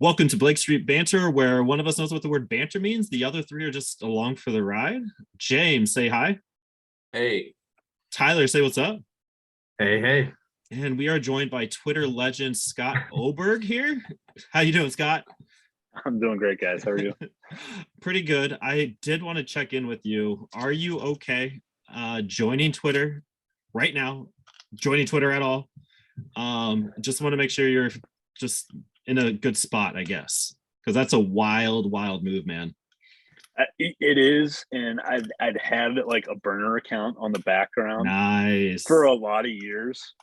Welcome to Blake Street Banter, where one of us knows what the word banter means. The other three are just along for the ride. James, say hi. Hey. Tyler, say what's up. Hey, hey. And we are joined by Twitter legend Scott Oberg here. How you doing, Scott? I'm doing great, guys. How are you? Pretty good. I did want to check in with you. Are you okay joining Twitter right now? Joining Twitter at all? Just want to make sure you're just in a good spot, I guess, because that's a wild move, man. It is, and I'd had like a burner account on the background nice for a lot of years,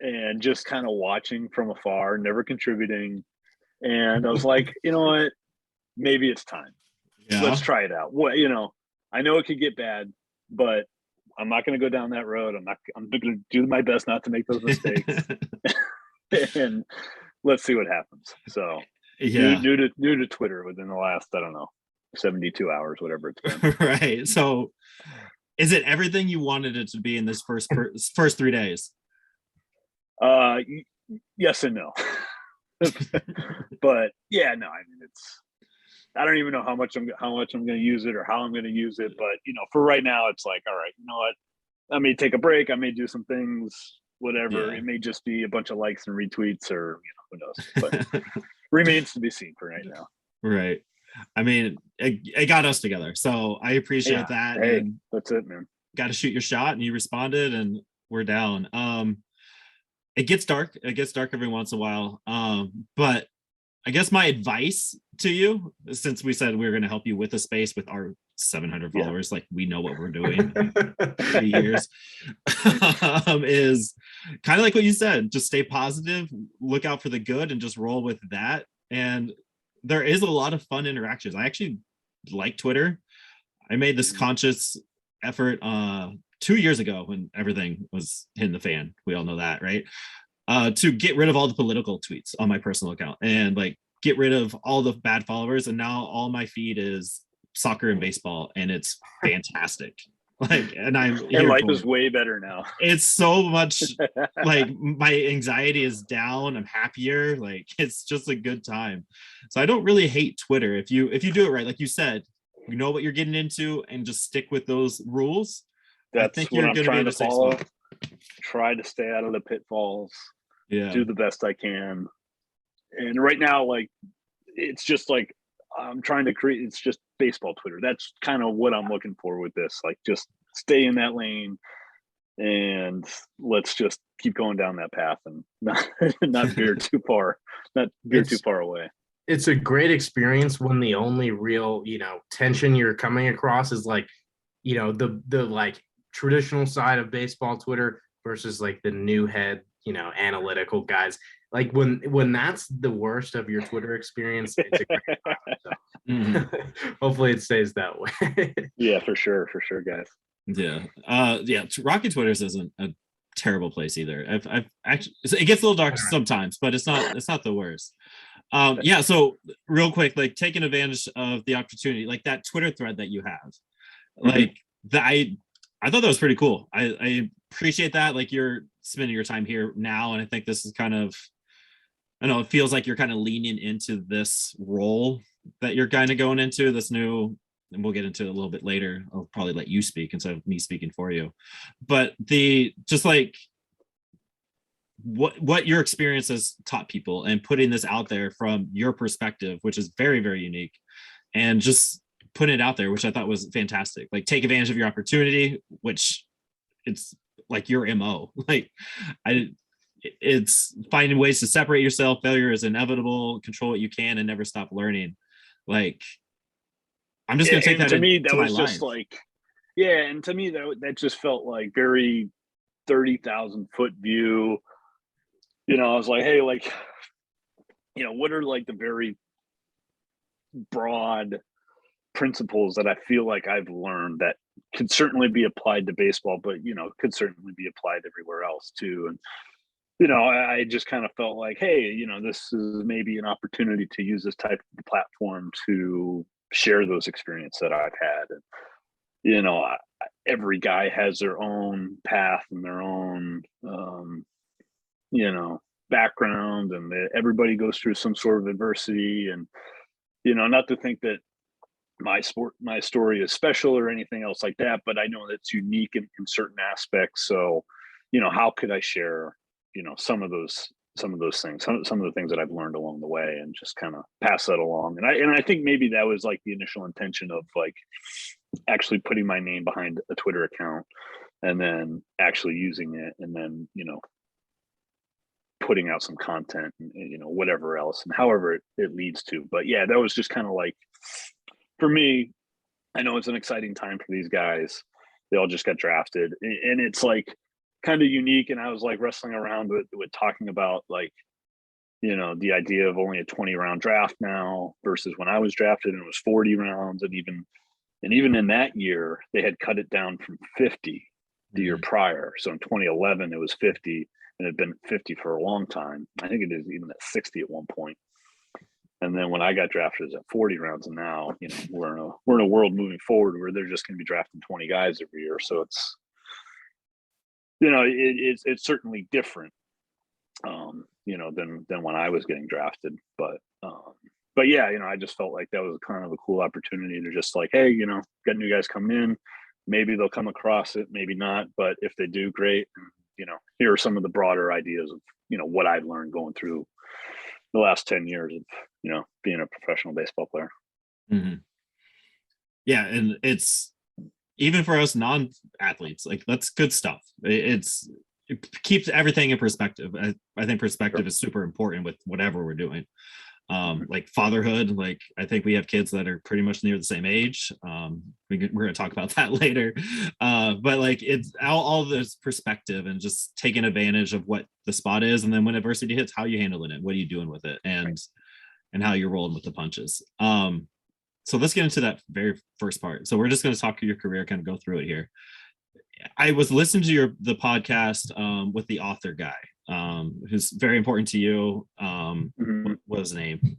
and just kind of watching from afar, never contributing. And I was like, you know what? Maybe it's time. Yeah. Let's try it out. What I know it could get bad, but I'm not going to go down that road. I'm going to do my best not to make those mistakes. And let's see what happens. So yeah, new to Twitter within the last, I don't know, 72 hours, whatever it's been. Right. So is it everything you wanted it to be in this first 3 days? Yes and no. But yeah, no, I mean, I don't even know how much I'm going to use it or how I'm going to use it. But, for right now, it's like, all right, you know what? I may take a break. I may do some things, whatever. Yeah. It may just be a bunch of likes and retweets or, who knows. But remains to be seen for right now. Right. I mean, it got us together. So I appreciate that. Hey, and that's it, man. Got to shoot your shot and you responded and we're down. It gets dark. It gets dark every once in a while. But I guess my advice to you, since we said we were going to help you with a space with our 700 followers, like we know what we're doing in 3 years, is kind of like what you said. Just stay positive, look out for the good, and just roll with that. And there is a lot of fun interactions. I actually like Twitter. I made this conscious effort 2 years ago when everything was hitting the fan. We all know that, right? To get rid of all the political tweets on my personal account and like get rid of all the bad followers. And now all my feed is soccer and baseball, and it's fantastic. And life is way better now. It's so much like my anxiety is down. I'm happier. Like it's just a good time. So I don't really hate Twitter. If you do it right, like you said, you know what you're getting into and just stick with those rules. That's what I'm trying to follow. Try to stay out of the pitfalls. Yeah. Do the best I can. And right now, like, it's just like I'm trying to create, it's just baseball Twitter. That's kind of what I'm looking for with this. Like, just stay in that lane and let's just keep going down that path and not veer too far, too far away. It's a great experience when the only real, tension you're coming across is like, the like traditional side of baseball Twitter versus like the new head, analytical guys. Like when that's the worst of your Twitter experience, it's a great time. So hopefully it stays that way. Yeah, for sure, guys. Yeah. Rocky Twitters isn't a terrible place either. I've actually, it gets a little dark sometimes, but it's not the worst. So real quick, like taking advantage of the opportunity, like that Twitter thread that you have, like I thought that was pretty cool. I appreciate that. Like you're spending your time here now. And I think this is kind of, I don't know, it feels like you're kind of leaning into this role that you're kind of going into, this new, and we'll get into it a little bit later. I'll probably let you speak instead of me speaking for you. But just like what your experience has taught people and putting this out there from your perspective, which is very, very unique, and just putting it out there, which I thought was fantastic. Like take advantage of your opportunity, which it's like your MO. Like it's finding ways to separate yourself. Failure is inevitable. Control what you can and never stop learning. Like I'm just gonna take that to me. That was life. just like, and to me that just felt like very 30,000 foot view. I was like, hey, like, what are like the very broad principles that I feel like I've learned that could certainly be applied to baseball, but could certainly be applied everywhere else too. And I just kind of felt like, hey, this is maybe an opportunity to use this type of platform to share those experiences that I've had. And every guy has their own path and their own background, and everybody goes through some sort of adversity. And, you know, not to think that my story is special or anything else like that, but I know that's unique in certain aspects. So, you know, how could I share, you know, some of those things, some of the things that I've learned along the way, and just kind of pass that along. And I think maybe that was like the initial intention of like actually putting my name behind a Twitter account, and then actually using it, and then, you know, putting out some content, and, you know, whatever else, and however it leads to. But yeah, that was just kind of like, for me, I know it's an exciting time for these guys. They all just got drafted, and it's like kind of unique. And I was like wrestling around with talking about, like, you know, the idea of only a 20-round draft now versus when I was drafted and it was 40 rounds. And even in that year, they had cut it down from 50 the year prior. So in 2011, it was 50, and it had been 50 for a long time. I think it is even at 60 at one point. And then when I got drafted, it was at 40 rounds. And now, you know, we're in a world moving forward where they're just going to be drafting 20 guys every year. So it's, you know, it's certainly different, you know, than when I was getting drafted. But yeah, you know, I just felt like that was kind of a cool opportunity to just like, hey, you know, got new guys coming in. Maybe they'll come across it, maybe not. But if they do, great. And, you know, here are some of the broader ideas of, you know, what I've learned going through the last 10 years of, you know, being a professional baseball player. Mm-hmm. Yeah. And it's, even for us non-athletes, like, that's good stuff. It keeps everything in perspective. I think perspective is super important with whatever we're doing. Like fatherhood, like, I think we have kids that are pretty much near the same age. We're going to talk about that later. But like, it's all this perspective and just taking advantage of what the spot is. And then when adversity hits, how you handling it, what are you doing with it, and how you're rolling with the punches. So let's get into that very first part. So we're just going to talk your career, kind of go through it here. I was listening to the podcast with the author guy, who's very important to you. What was his name?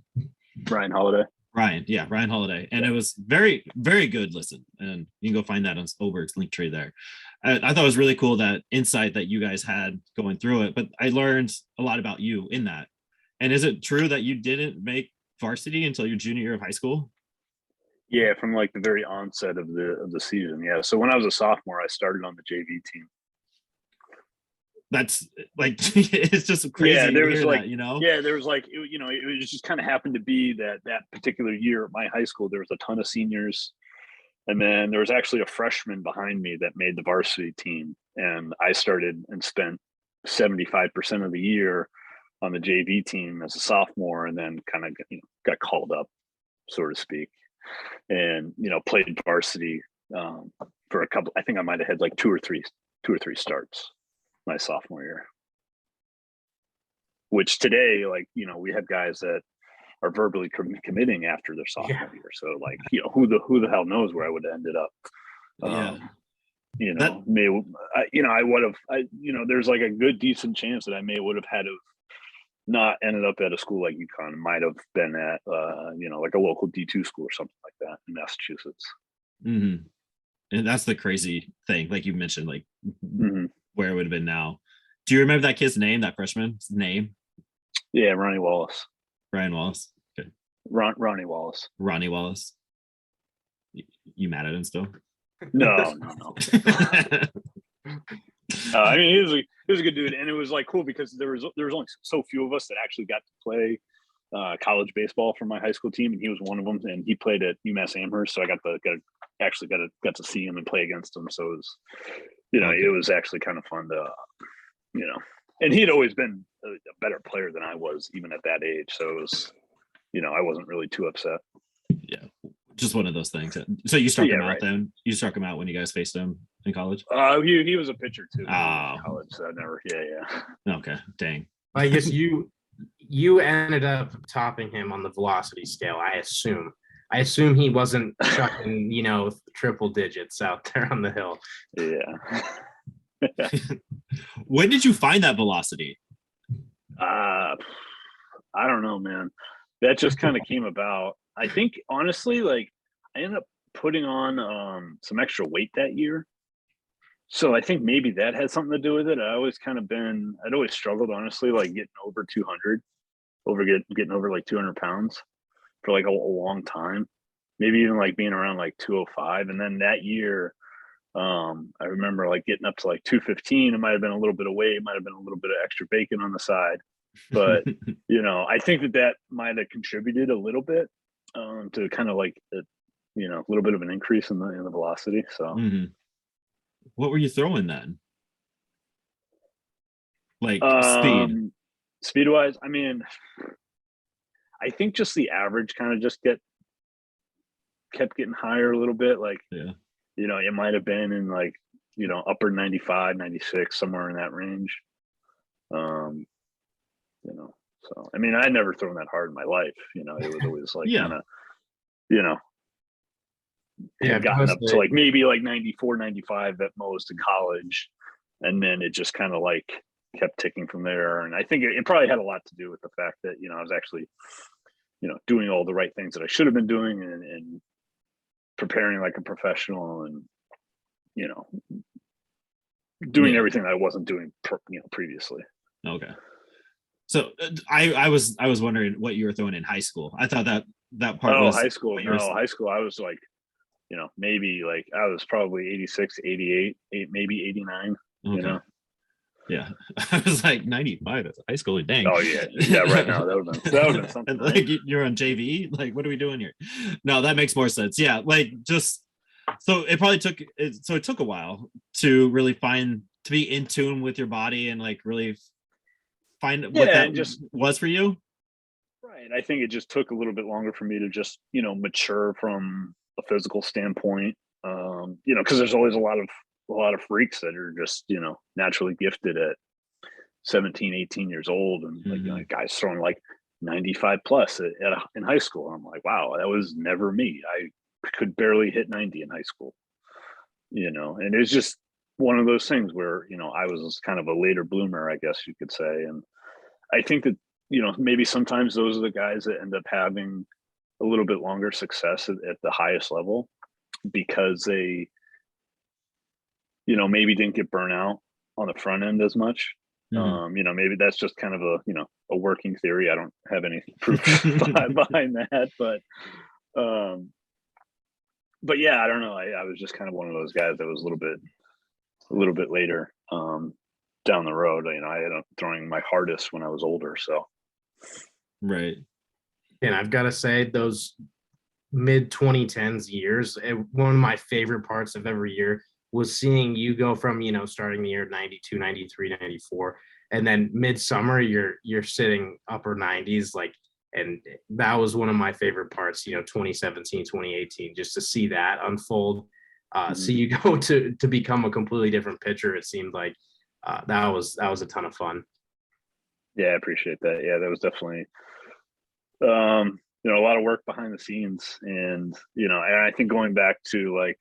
Ryan Holiday. Ryan Holiday. And it was very, very good listen. And you can go find that on Oberg's link tree there. I thought it was really cool, that insight that you guys had going through it. But I learned a lot about you in that. And is it true that you didn't make varsity until your junior year of high school? Yeah, from like the very onset of the season. Yeah. So when I was a sophomore, I started on the JV team. That's like, it's just crazy. Yeah, there was like, that, you know? Yeah, there was like, you know, it just kind of happened to be that particular year at my high school, there was a ton of seniors. And then there was actually a freshman behind me that made the varsity team. And I started and spent 75% of the year on the JV team as a sophomore, and then kind of, you know, got called up, so to speak, and, you know, played varsity for a couple. I think I might have had like two or three starts my sophomore year, which today, like, you know, we have guys that are verbally committing after their sophomore year. So like, you know, who the hell knows where I would have ended up. You know, I would have, you know, there's like a good decent chance that I would have had to not ended up at a school like UConn. Might have been at you know, like a local D2 school or something like that in Massachusetts. Mm-hmm. And that's the crazy thing, like you mentioned, like where it would have been now. Do you remember that kid's name, that freshman's name? Yeah, Ronnie Wallace. Ryan Wallace. Okay. Ronnie Wallace. Ronnie Wallace. You mad at him still? No. I mean, he was a good dude, and it was like cool because there was only so few of us that actually got to play college baseball for my high school team, and he was one of them. And he played at UMass Amherst, so I got to see him and play against him. So it was, you know, it was actually kind of fun to, you know. And he'd always been a better player than I was, even at that age. So it was, you know, I wasn't really too upset. Yeah, just one of those things. So you struck him out then? You struck him out when you guys faced him in college? He was a pitcher too. Oh, college. So I never. Yeah. Okay, dang. I guess you ended up topping him on the velocity scale. I assume he wasn't chucking, you know, triple digits out there on the hill. Yeah. When did you find that velocity? I don't know, man. That just kind of came about. I think honestly, like, I ended up putting on some extra weight that year. So I think maybe that had something to do with it. I'd always struggled, honestly, like getting over 200, getting over like 200 pounds for like a long time. Maybe even like being around like 205. And then that year, I remember like getting up to like 215. It might have been a little bit of weight, it might have been a little bit of extra bacon on the side. But, I think that might have contributed a little bit to kind of like, a little bit of an increase in the velocity. So. Mhm. What were you throwing then? Like speed. Speed wise, I mean, I think just the average kind of just kept getting higher a little bit. Like, Yeah. It might have been in like, upper 95, 96, somewhere in that range. So I mean, I never thrown that hard in my life. It was always like Yeah. kind of, you know, Yeah, had gotten up to like maybe like 94, 95 at most in college. And then it just kind of like kept ticking from there. And I think it probably had a lot to do with the fact that, I was actually, doing all the right things that I should have been doing and preparing like a professional and, doing Yeah. everything that I wasn't doing, previously. Okay. So I was wondering what you were throwing in high school. I thought that part was high school. what you were- No, high school. I was like, maybe like I was probably 86, 88, maybe 89, Okay. Yeah. I was like 95 as high school. Dang. Oh yeah. Yeah. Right now that would have been something. And, like you're on JV. Like, what are we doing here? No, that makes more sense. Yeah. Like just so it probably took it took a while to really to be in tune with your body and like really find what that and just was for you. right. I think it just took a little bit longer for me to just, mature from a physical standpoint. Because there's always a lot of freaks that are just, naturally gifted at 17, 18 years old. And like, guys throwing like 95 plus in high school. I'm like, wow, that was never me. I could barely hit 90 in high school, and it was just one of those things where, I was kind of a later bloomer, I guess you could say. And I think that, maybe sometimes those are the guys that end up having a little bit longer success at the highest level because they, maybe didn't get burnt out on the front end as much. Maybe that's just kind of a working theory. I don't have any proof behind that, but yeah, I don't know. I was just kind of one of those guys that was a little bit later down the road. I ended up throwing my hardest when I was older. So, Right. And I've got to say, those mid 2010s years, one of my favorite parts of every year was seeing you go from, starting the year 92, 93, 94, and then midsummer, you're sitting upper 90s, like, and that was one of my favorite parts, 2017, 2018, just to see that unfold. See you go to become a completely different pitcher. It seemed like that was a ton of fun. Yeah, I appreciate that. Yeah, that was definitely a lot of work behind the scenes. And and I think going back to like,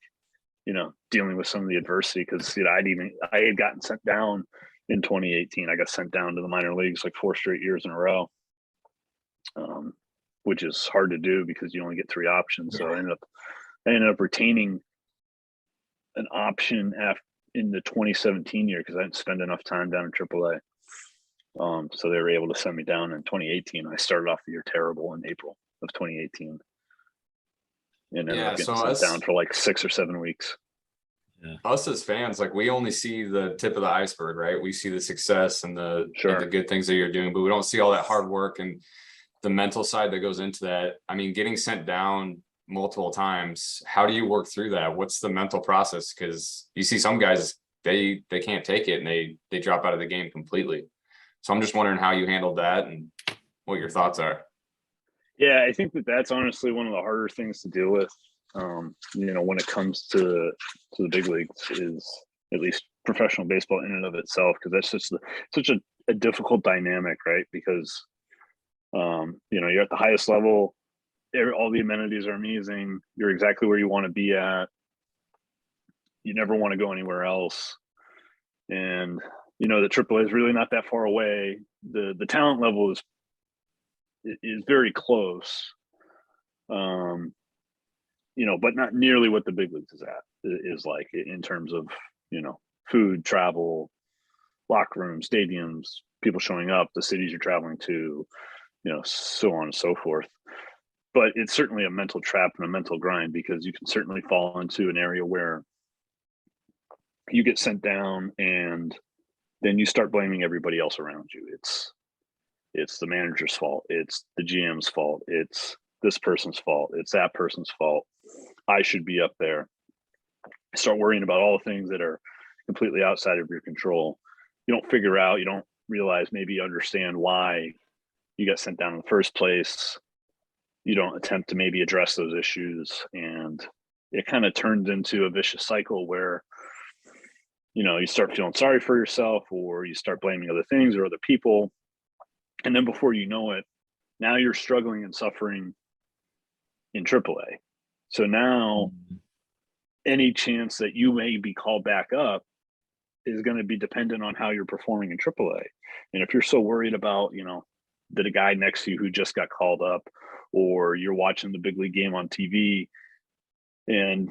dealing with some of the adversity, because I had gotten sent down in 2018. I got sent down to the minor leagues like 4 straight years in a row, which is hard to do because you only get 3 options. So I ended up retaining an option in the 2017 year because I didn't spend enough time down in AAA. So they were able to send me down in 2018. I started off the year terrible in April of 2018. And ended up getting sent down for like 6 or 7 weeks. Yeah. Us as fans, like we only see the tip of the iceberg, right? We see the success and the good things that you're doing, but we don't see all that hard work and the mental side that goes into that. I mean, getting sent down multiple times, how do you work through that? What's the mental process? Because you see some guys, they can't take it and they drop out of the game completely. So I'm just wondering how you handled that and what your thoughts are. Yeah, I think that's honestly one of the harder things to deal with. When it comes to the big leagues, is at least professional baseball in and of itself, because that's just such a difficult dynamic, right? Because you're at the highest level, all the amenities are amazing, you're exactly where you want to be at, you never want to go anywhere else, and the AAA is really not that far away. The talent level is very close. But not nearly what the big leagues is like in terms of, food, travel, locker rooms, stadiums, people showing up, the cities you're traveling to, so on and so forth. But it's certainly a mental trap and a mental grind, because you can certainly fall into an area where you get sent down and then you start blaming everybody else around you. It's the manager's fault. It's the GM's fault. It's this person's fault. It's that person's fault. I should be up there. Start worrying about all the things that are completely outside of your control. You don't realize, maybe understand why you got sent down in the first place. You don't attempt to maybe address those issues. And it kind of turns into a vicious cycle where, you start feeling sorry for yourself, or you start blaming other things or other people. And then before you know it, now you're struggling and suffering in AAA. So now any chance that you may be called back up is going to be dependent on how you're performing in AAA. And if you're so worried about, that a guy next to you who just got called up, or you're watching the big league game on TV and,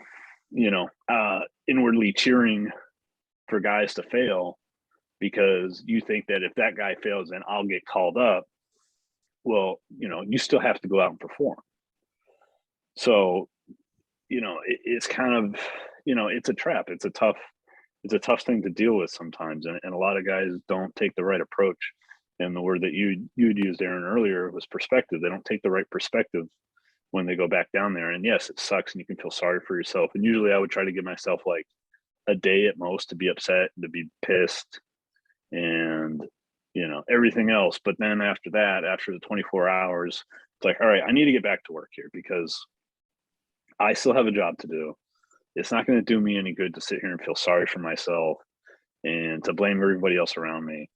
inwardly cheering for guys to fail because you think that if that guy fails, then I'll get called up. Well, you still have to go out and perform. So, it's kind of, it's a trap. It's a tough thing to deal with sometimes. And a lot of guys don't take the right approach. And the word that you'd used, Aaron, earlier was perspective. They don't take the right perspective when they go back down there. And yes, it sucks and you can feel sorry for yourself. And usually I would try to give myself like a day at most to be upset, to be pissed, and everything else. But then after that, after the 24 hours, it's like, all right, I need to get back to work here, because I still have a job to do. It's not going to do me any good to sit here and feel sorry for myself and to blame everybody else around me.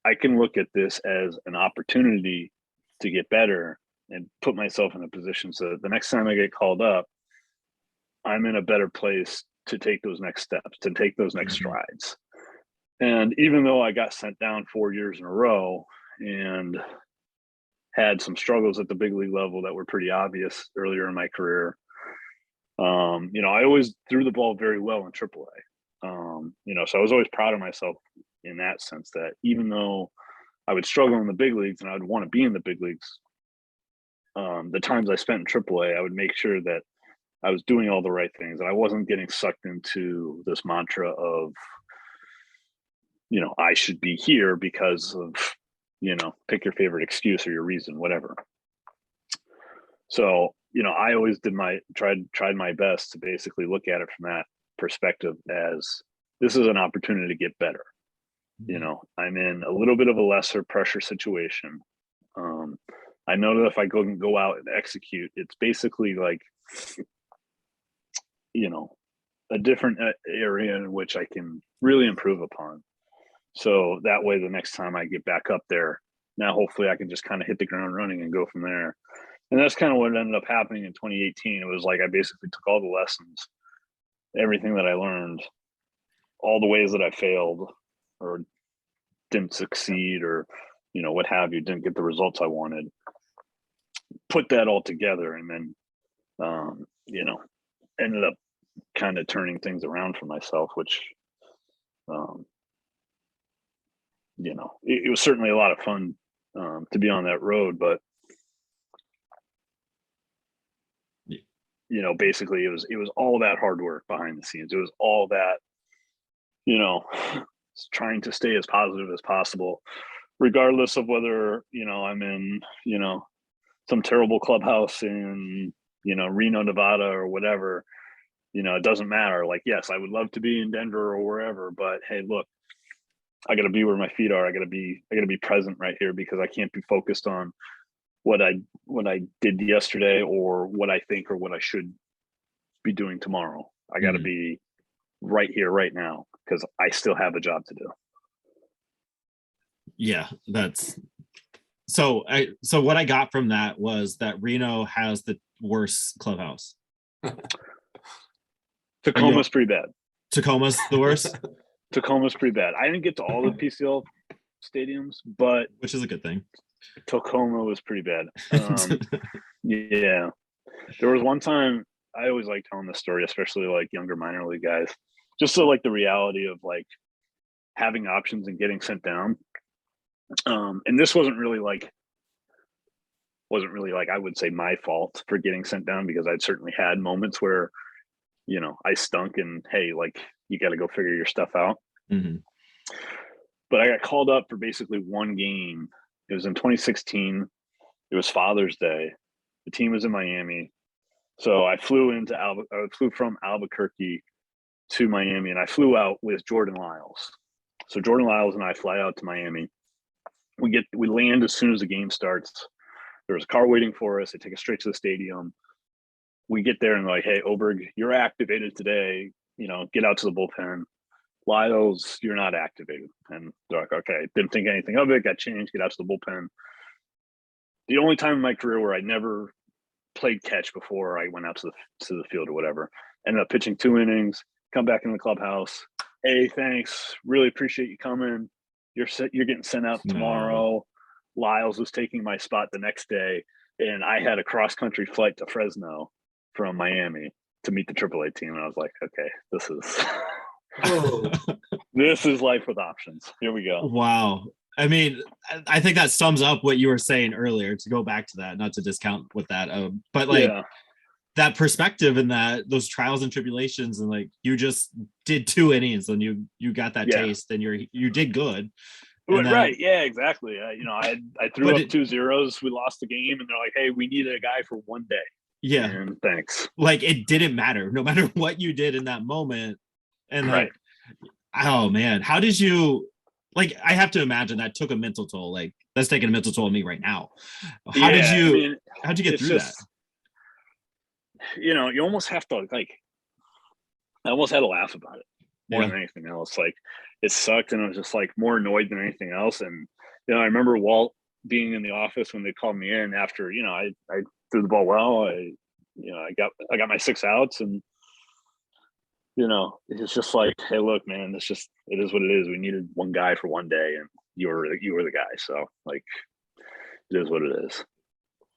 I can look at this as an opportunity to get better and put myself in a position so that the next time I get called up, I'm in a better place to take those next steps, to take those next strides. And even though I got sent down 4 years in a row and had some struggles at the big league level that were pretty obvious earlier in my career, I always threw the ball very well in AAA. So I was always proud of myself in that sense, that even though I would struggle in the big leagues and I would want to be in the big leagues, the times I spent in AAA, I would make sure that I was doing all the right things, and I wasn't getting sucked into this mantra of, I should be here because of, pick your favorite excuse or your reason, whatever. So, I always tried my best to basically look at it from that perspective, as this is an opportunity to get better. I'm in a little bit of a lesser pressure situation. I know that if I go out and execute, it's basically like, a different area in which I can really improve upon. So that way, the next time I get back up there, now hopefully I can just kind of hit the ground running and go from there. And that's kind of what ended up happening in 2018. It was like I basically took all the lessons, everything that I learned, all the ways that I failed or didn't succeed, or what have you, didn't get the results I wanted, put that all together, and then ended up kind of turning things around for myself, which it was certainly a lot of fun to be on that road. But basically it was all that hard work behind the scenes. It was all that trying to stay as positive as possible, regardless of whether I'm in some terrible clubhouse in Reno, Nevada, or whatever. It doesn't matter. Like, yes, I would love to be in Denver or wherever, but hey, look, I got to be where my feet are. I got to be present right here, because I can't be focused on what I did yesterday, or what I think, or what I should be doing tomorrow. I got to be right here, right now, because I still have a job to do. Yeah, that's so what I got from that was that Reno has the worst clubhouse. Tacoma's pretty bad. Tacoma's the worst? Tacoma's pretty bad. I didn't get to all the PCL stadiums, but which is a good thing. Tacoma was pretty bad. Yeah. There was one time, I always like telling this story, especially like younger minor league guys. just so like the reality of like having options and getting sent down. And this wasn't really like I would say my fault for getting sent down, because I'd certainly had moments where, you know, I stunk and hey, like you got to go figure your stuff out. Mm-hmm. But I got called up for basically one game. It was in 2016. It was Father's Day. The team was in Miami. So I flew from Albuquerque to Miami, and I flew out with Jordan Lyles. So Jordan Lyles and I fly out to Miami. We land as soon as the game starts. There's a car waiting for us. They take us straight to the stadium. We get there and they're like, hey, Oberg, you're activated today. You know, get out to the bullpen. Lyles, you're not activated. And they're like, okay, didn't think anything of it, got changed, get out to the bullpen. The only time in my career where I never played catch before I went out to the field or whatever. Ended up pitching 2 innings, come back in the clubhouse. Hey, thanks. Really appreciate you coming. You're getting sent out tomorrow. Lyles was taking my spot the next day, and I had a cross-country flight to Fresno from Miami to meet the AAA team. And I was like, okay, this is life with options. Here we go. Wow. I mean, I think that sums up what you were saying earlier, to go back to that, not to discount with that. But like that perspective and those trials and tribulations, and like you just did 2 innings and you got that taste and you did good. Right. Yeah, exactly. You know, I threw up 2 zeros. We lost the game and they're like, hey, we needed a guy for one day. Yeah. And thanks. Like it didn't matter, no matter what you did in that moment. And like, oh man, how did you, like, I have to imagine that took a mental toll. Like that's taking a mental toll on me right now. How'd you get through that? You know, you almost have to like, I almost had to laugh about it more than anything else. Like it sucked, and I was just like more annoyed than anything else. And you know, I remember Walt being in the office when they called me in after, you know, I threw the ball well. I got my 6 outs, and you know, it's just like, hey, look, man, it is what it is. We needed one guy for one day, and you were the guy. So like, it is what it is.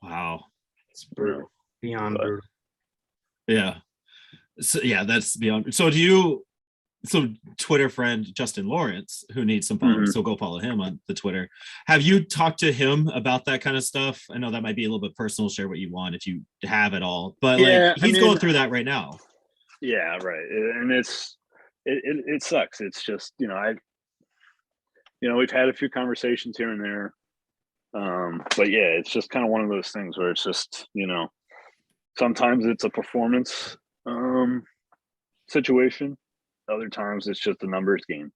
Wow, it's brutal, beyond brutal. Yeah. So yeah, that's beyond. So Twitter friend Justin Lawrence, who needs some followers, so go follow him on the Twitter. Have you talked to him about that kind of stuff? I know that might be a little bit personal. Share what you want if you have it all, but like he's going through that right now. Yeah, right. And it sucks. It's just, you know, we've had a few conversations here and there. But yeah, it's just kind of one of those things where it's just, you know, sometimes it's a performance situation. Other times it's just a numbers game.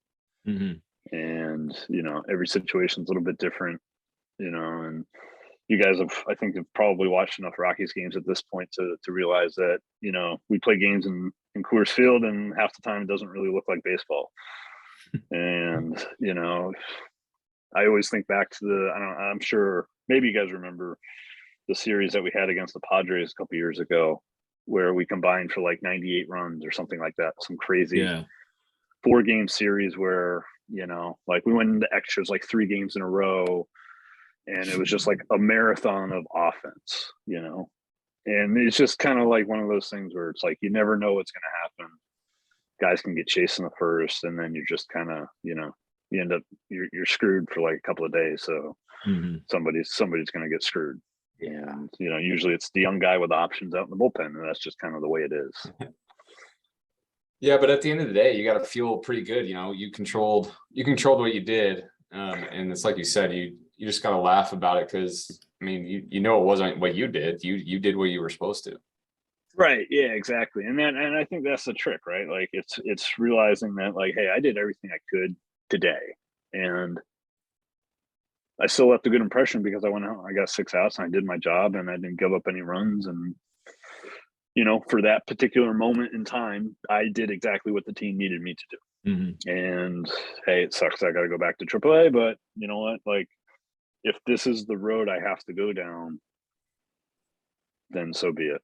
And, you know, every situation's a little bit different, you know, and you guys I think have probably watched enough Rockies games at this point to realize that, you know, we play games in Coors Field, and half the time it doesn't really look like baseball. And, you know, I always think back to I'm sure maybe you guys remember the series that we had against the Padres a couple years ago, where we combined for like 98 runs or something like that. Some crazy 4-game series where, you know, like we went into extras like 3 games in a row, and it was just like a marathon of offense, you know. And it's just kind of like one of those things where it's like you never know what's going to happen. Guys can get chased in the first, and then you're just kind of, you know, you end up you're screwed for like a couple of days. So somebody's going to get screwed. And, you know, usually it's the young guy with options out in the bullpen, and that's just kind of the way it is. Yeah, but at the end of the day, you got to feel pretty good. You know, you controlled what you did, and it's like you said, you just got to laugh about it, because I mean, you know, it wasn't what you did. You did what you were supposed to. Right. Yeah. Exactly. And I think that's the trick, right? Like it's realizing that, like, hey, I did everything I could today, and I still left a good impression because I went out, I got 6 outs, and I did my job, and I didn't give up any runs. And, you know, for that particular moment in time, I did exactly what the team needed me to do. And hey, it sucks. I got to go back to AAA, but you know what? Like, if this is the road I have to go down, then so be it.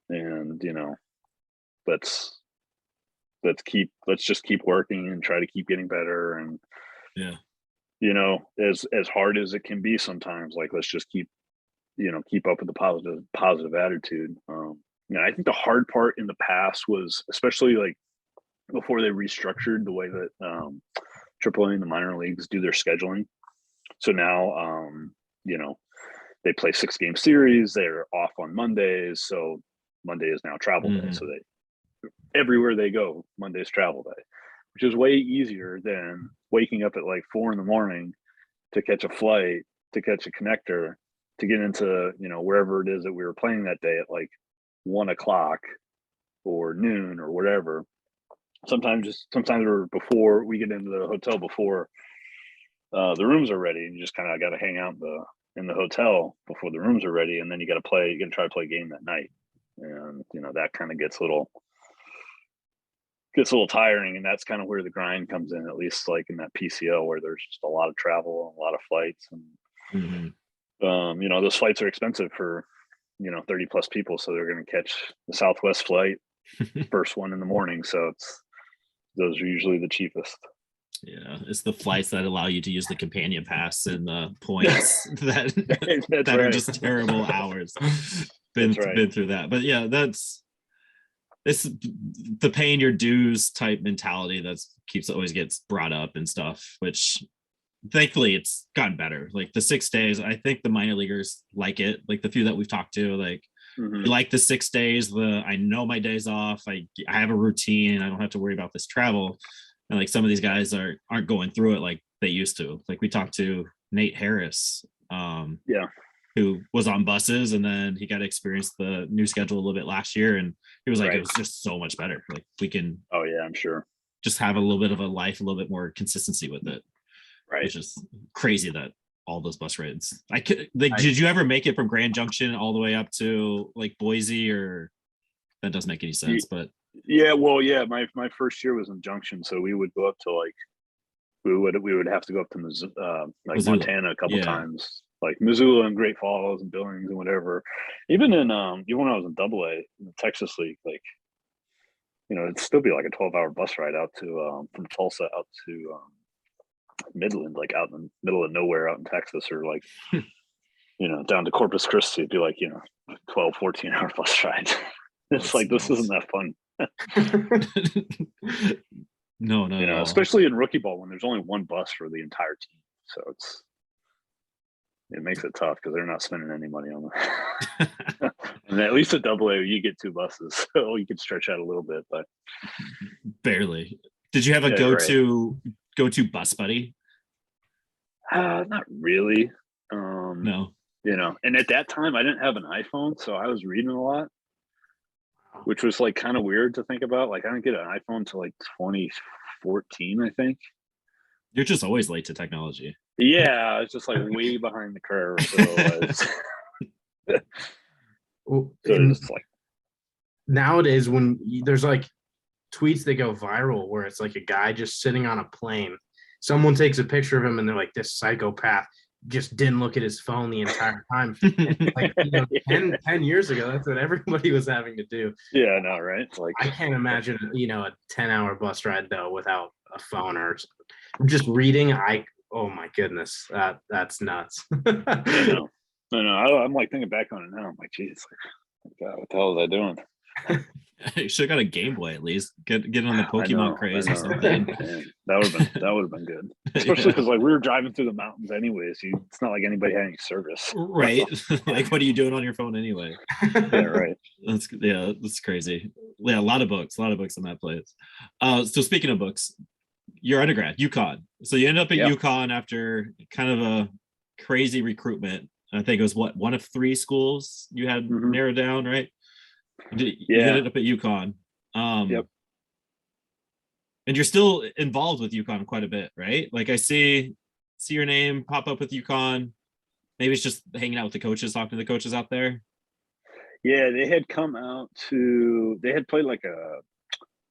And, you know, let's just keep working and try to keep getting better. And, you know, as hard as it can be sometimes, like, let's just keep up with the positive attitude. You know, I think the hard part in the past was, especially like before they restructured the way that AAA and the minor leagues do their scheduling. So now, you know, they play 6-game series. They're off on Mondays, so Monday is now travel day. So they everywhere they go, Monday's travel day, which is way easier than waking up at like 4 a.m. to catch a flight, to catch a connector, to get into, you know, wherever it is that we were playing that day at like 1 o'clock or noon or whatever. Sometimes we're before we get into the hotel before the rooms are ready, and you just kind of got to hang out in the hotel before the rooms are ready, and then you got to try to play a game that night, and you know that kind of gets a little tiring, and that's kind of where the grind comes in, at least like in that PCO where there's just a lot of travel and a lot of flights, and you know, those flights are expensive for, you know, 30 plus people, so they're going to catch the Southwest flight first one in the morning, so those are usually the cheapest. Yeah, it's the flights that allow you to use the companion pass and the points that right. are just terrible hours. Been through that, but yeah, it's the paying your dues type mentality that always gets brought up and stuff, which thankfully it's gotten better. Like the 6 days, I think the minor leaguers like it. Like the few that we've talked to, like they like the 6 days. I know my days off. I have a routine. I don't have to worry about this travel. And like some of these guys aren't going through it like they used to. Like we talked to Nate Harris, who was on buses, and then he got to experience the new schedule a little bit last year, and he was like, it was just so much better. Like we can, oh yeah, I'm sure, just have a little bit of a life, a little bit more consistency with it. Right. It's just crazy that all those bus rides. Did you ever make it from Grand Junction all the way up to like Boise, or that doesn't make any sense? But yeah, well, yeah, my first year was in Junction, so we would go up to like we would have to go up to Missoula. Montana a couple times, like Missoula and Great Falls and Billings and whatever. Even when I was in AA in the Texas League, like, you know, it'd still be like a 12-hour bus ride out to from Tulsa out to Midland, like out in the middle of nowhere out in Texas, or like you know, down to Corpus Christi. It'd be like, you know, 12-14-hour bus ride. It's like this isn't that fun. No, you know, especially in rookie ball when there's only one bus for the entire team, so it makes it tough because they're not spending any money on that. And at least at AA, you get 2 buses, so you can stretch out a little bit, but barely. Did you have a go-to bus buddy? Not really. No. You know, and at that time I didn't have an iPhone, so I was reading a lot, which was like kind of weird to think about. Like I didn't get an iPhone until like 2014, I think. You're just always late to technology. Yeah, I was just like way behind the curve. So it's like nowadays when there's like tweets that go viral where it's like a guy just sitting on a plane. Someone takes a picture of him and they're like, this psychopath just didn't look at his phone the entire time. And like, you know, 10 years ago, that's what everybody was having to do. Yeah, no, right? It's like I can't imagine, you know, a 10-hour bus ride though without a phone or just reading. Oh my goodness, that's nuts. No, I'm like thinking back on it now. I'm like, geez, like, God, what the hell was I doing? You should have got a Game Boy at least. Get on the Pokemon craze or something. Man, that would have been good. Especially because like we were driving through the mountains anyways. It's not like anybody had any service. Right. Like what are you doing on your phone anyway? Yeah, right. That's crazy. Yeah, a lot of books in that place. So speaking of books, your undergrad, UConn. So you end up at UConn after kind of a crazy recruitment. I think it was one of 3 schools you had narrowed down, right? You ended up at UConn. Yep. And you're still involved with UConn quite a bit, right? Like I see your name pop up with UConn. Maybe it's just hanging out with the coaches, talking to the coaches out there. Yeah, they had come out they had played like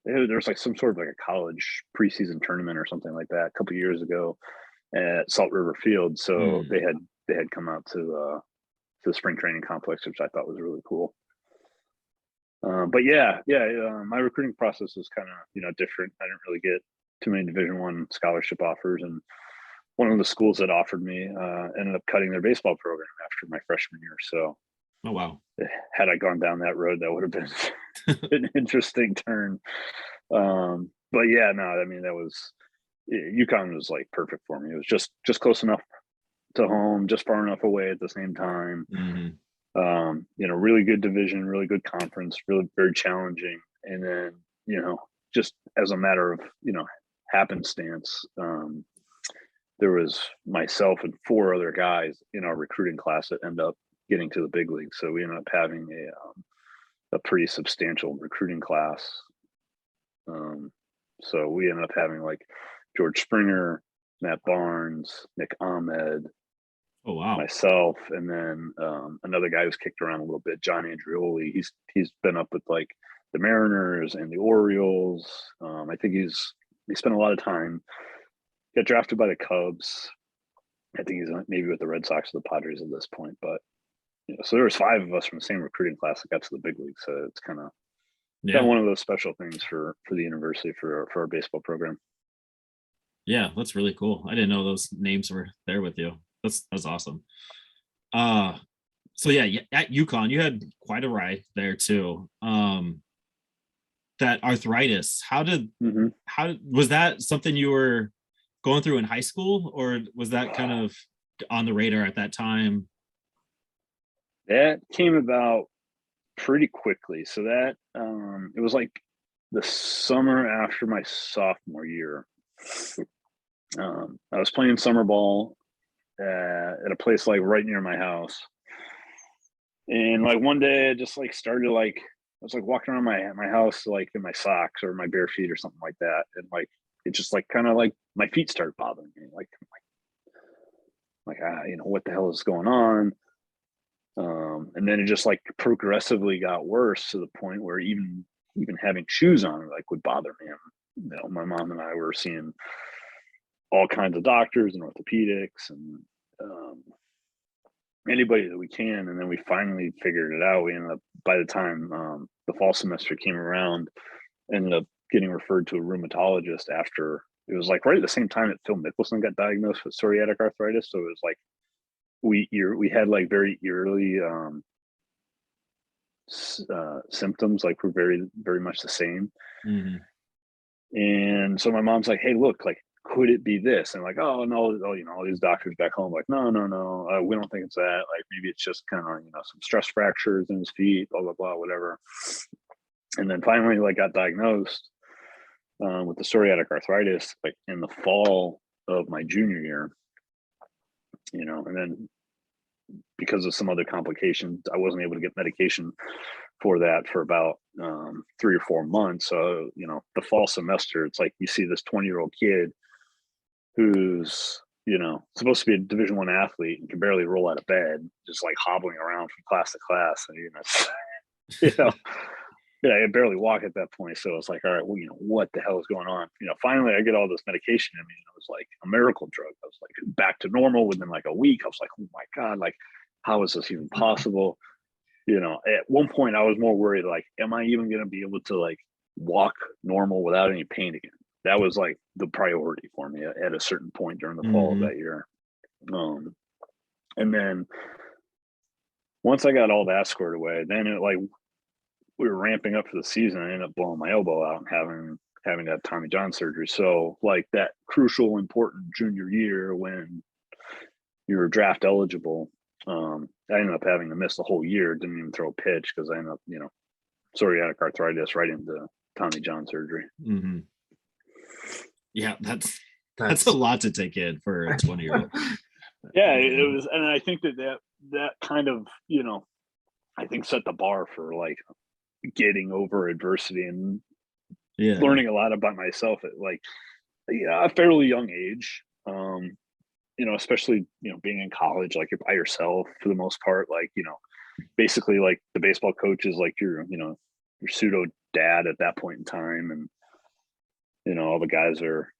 there's like some sort of like a college preseason tournament or something like that a couple of years ago at Salt River Field. So they had come out to the spring training complex, which I thought was really cool. But my recruiting process was kind of, you know, different. I didn't really get too many Division I scholarship offers, and one of the schools that offered me ended up cutting their baseball program after my freshman year. So, oh wow, had I gone down that road, that would have been an interesting turn. but yeah, no, I mean, that was, UConn was like perfect for me. It was just close enough to home, just far enough away at the same time. Really good division, really good conference, really very challenging. And then, just as a matter of, happenstance, there was myself and 4 other guys in our recruiting class that end up getting to the big league. So we ended up having a pretty substantial recruiting class. So we ended up having like George Springer, Matt Barnes, Nick Ahmed, oh wow, myself, and then another guy who's kicked around a little bit, John Andreoli. He's been up with like the Mariners and the Orioles. I think he spent a lot of time. Got drafted by the Cubs. I think he's maybe with the Red Sox or the Padres at this point. But so there was 5 of us from the same recruiting class that got to the big league. So it's kind of one of those special things for the university for our baseball program. Yeah, that's really cool. I didn't know those names were there with you. That's awesome. So yeah, at UConn, you had quite a ride there too. That arthritis, how was that something you were going through in high school, or was that kind of on the radar at that time? That came about pretty quickly. So that it was like the summer after my sophomore year. I was playing summer ball at a place like right near my house, and like one day I just like started like I was like walking around my house like in my socks or my bare feet or something like that, and like it just like kind of like my feet started bothering me, like what the hell is going on? And then it just like progressively got worse to the point where even having shoes on like would bother me. My mom and I were seeing all kinds of doctors and orthopedics and anybody that we can, and then we finally figured it out. We ended up, by the time the fall semester came around, ended up getting referred to a rheumatologist after. It was like right at the same time that Phil Mickelson got diagnosed with psoriatic arthritis. So it was like we had like very early symptoms, like were very, very much the same. And so my mom's like, hey, look, like, could it be this? And like, oh no, all these doctors back home, like, no, we don't think it's that. Like maybe it's just kind of, some stress fractures in his feet, blah, blah, blah, whatever. And then finally like got diagnosed with the psoriatic arthritis, like in the fall of my junior year, and then because of some other complications, I wasn't able to get medication for that for about 3 or 4 months. So, the fall semester, it's like you see this 20-year-old kid who's, supposed to be a Division I athlete and can barely roll out of bed, just like hobbling around from class to class. And, I could barely walk at that point. So it's like, all right, well, what the hell is going on? Finally I get all this medication. I mean, it was like a miracle drug. I was like back to normal within like a week. I was like, oh my God, like, how is this even possible? At one point I was more worried, like, am I even going to be able to like walk normal without any pain again? That was like the priority for me at a certain point during the fall of that year. And then once I got all that squared away, then it like, we were ramping up for the season. I ended up blowing my elbow out and having that Tommy John surgery. So like that crucial, important junior year when you're draft eligible, I ended up having to miss the whole year. Didn't even throw a pitch because I ended up, psoriatic arthritis right into Tommy John surgery. Yeah, that's a lot to take in for a 20-year-old. Yeah, it was, and I think that kind of, I think set the bar for like getting over adversity and learning a lot about myself at like a fairly young age. Especially being in college, like you're by yourself for the most part. Like basically like the baseball coach is like your pseudo dad at that point in time, and all the guys are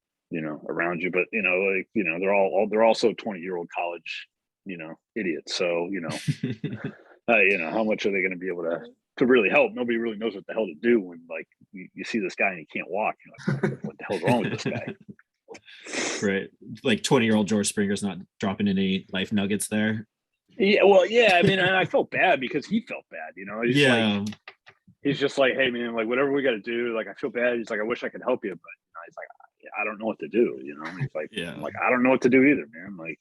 around you, but they're also 20-year-old college idiots. So how much are they going to be able to really help? Nobody really knows what the hell to do when like you see this guy and he can't walk. You're like, what the hell's wrong with this guy? Right, like 20-year-old George Springer's not dropping any life nuggets there. Yeah, well, yeah. I mean, and I felt bad because he felt bad. He's just like, hey man, like whatever we got to do. Like I feel bad. He's like, I wish I could help you, but He's like, I don't know what to do. He's like, Yeah. I'm like, I don't know what to do either, man. Like,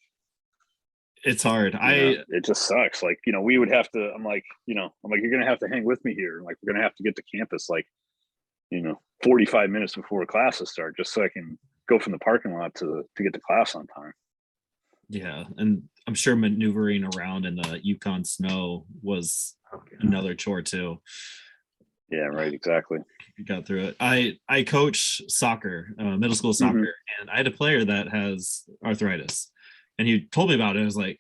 it's hard. It just sucks. Like, we would have to, I'm like, you're going to have to hang with me here. Like, we're going to have to get to campus, like, 45 minutes before classes start, just so I can go from the parking lot to get to class on time. Yeah. And I'm sure maneuvering around in the UConn snow was another chore too. Yeah, right. Exactly. You got through it. I coach soccer, middle school soccer, and I had a player that has arthritis, and he told me about it. I was like,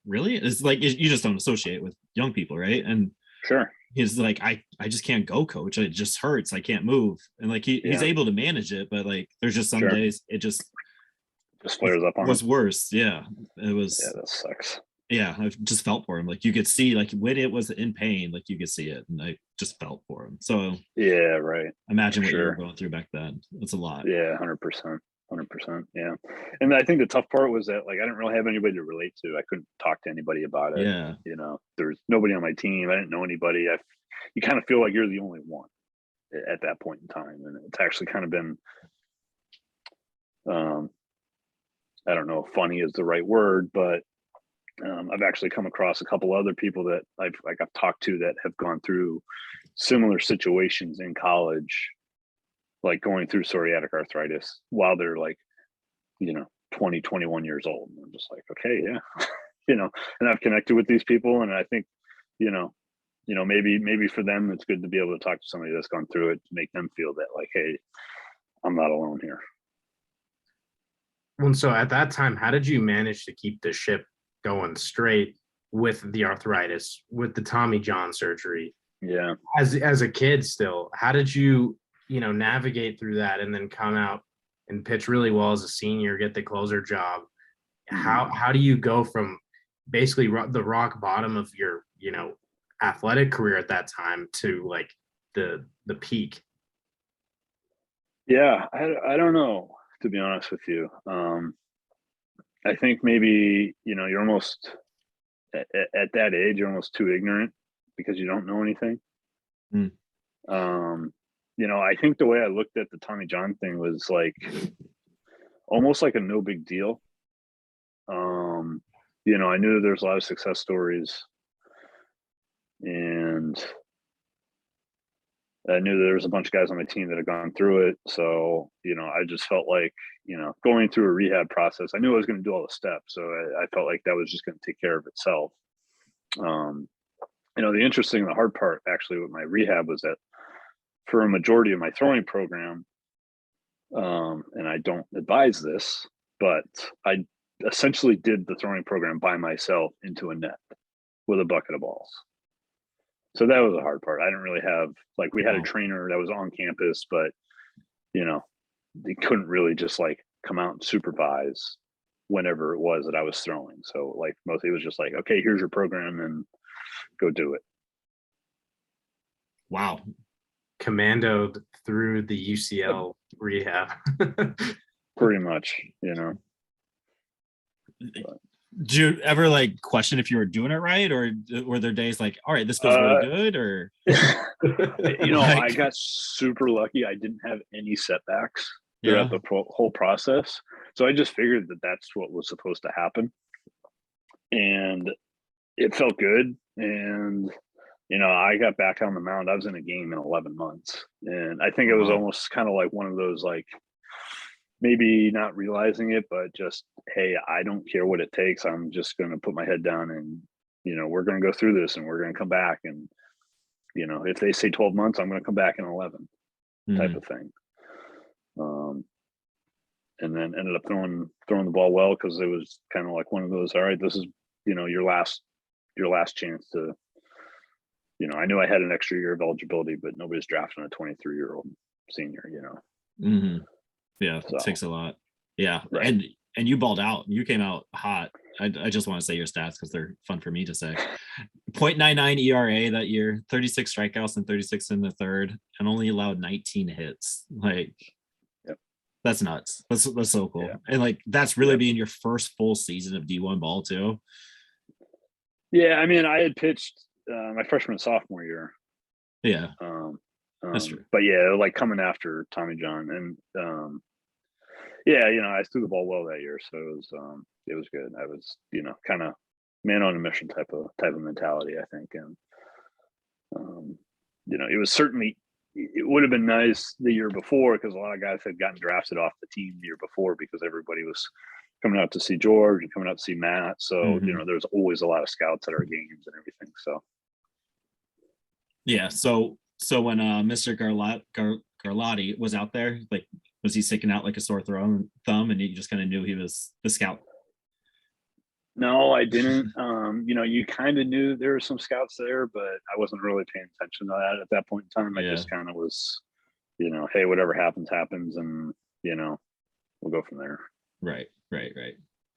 really? It's like, you just don't associate with young people, right? And sure. He's like, I just can't go, coach. It just hurts. I can't move. And like, he's able to manage it, but like, there's just some days it just flares up on was him. Worse. Yeah. It was. Yeah, that sucks. Yeah. I just felt for him. Like, you could see, like, when it was in pain, like, you could see it. And I just felt for him. So yeah, right. Imagine what you were going through back then. It's a lot. Yeah, 100%. 100%. Yeah. And I think the tough part was that, like, I didn't really have anybody to relate to. I couldn't talk to anybody about it. Yeah. There was nobody on my team. I didn't know anybody. You kind of feel like you're the only one at that point in time. And it's actually kind of been, I don't know if funny is the right word, but I've actually come across a couple other people that I've talked to that have gone through similar situations in college, like going through psoriatic arthritis while they're like, 20, 21 years old. And I'm just like, okay, yeah. And I've connected with these people, and I think, maybe for them, it's good to be able to talk to somebody that's gone through it to make them feel that, like, hey, I'm not alone here. Well, so at that time, how did you manage to keep the ship going straight with the arthritis, with the Tommy John surgery? Yeah. As a kid still, how did you, navigate through that and then come out and pitch really well as a senior, get the closer job? How do you go from basically the rock bottom of your, athletic career at that time to like the peak? Yeah, I don't know, to be honest with you. I think maybe, you're almost at that age, you're almost too ignorant because you don't know anything. I think the way I looked at the Tommy John thing was like almost like a no big deal. I knew there's a lot of success stories, and I knew there was a bunch of guys on my team that had gone through it. So, I just felt like, going through a rehab process, I knew I was going to do all the steps. So I felt like that was just going to take care of itself. The hard part actually with my rehab was that for a majority of my throwing program, and I don't advise this, but I essentially did the throwing program by myself into a net with a bucket of balls. So that was the hard part. I didn't really have, like, we had a trainer that was on campus, but, they couldn't really just like come out and supervise whenever it was that I was throwing. So like mostly it was just like, okay, here's your program and go do it. Wow. Commandoed through the UCL rehab. Pretty much, Did you ever like question if you were doing it right, or were there days like, all right, this feels really good, or I got super lucky. I didn't have any setbacks throughout the whole process. So I just figured that that's what was supposed to happen. And it felt good. And, I got back on the mound. I was in a game in 11 months. And I think it was almost kind of like one of those, like, maybe not realizing it, but just, hey, I don't care what it takes. I'm just going to put my head down and, we're going to go through this and we're going to come back. And, if they say 12 months, I'm going to come back in 11 type of thing. And then ended up throwing the ball well, because it was kind of like one of those, all right, this is, your last chance to, I knew I had an extra year of eligibility, but nobody's drafting a 23-year-old senior, Yeah, so, it takes a lot. Yeah. Right. And you balled out. You came out hot. I just want to say your stats because they're fun for me to say. 0.99 ERA that year, 36 strikeouts and 36 in the third, and only allowed 19 hits. Like, that's nuts. That's so cool. Yeah. And like, that's really being your first full season of D1 ball too. Yeah, I mean, I had pitched my freshman and sophomore year. Yeah. That's true. But yeah, like coming after Tommy John, and Yeah, I threw the ball well that year, so it was good. I was, kind of man on a mission type of mentality, I think. And it was certainly, it would have been nice the year before because a lot of guys had gotten drafted off the team the year before because everybody was coming out to see George and coming out to see Matt. So, there was always a lot of scouts at our games and everything. So Yeah. So when Mr. Garlotti was out there, like, was he sticking out like a sore thumb and you just kind of knew he was the scout? no, I didn't. You kind of knew there were some scouts there, but I wasn't really paying attention to that at that point in time. I just kind of was, hey, whatever happens, and we'll go from there. Right.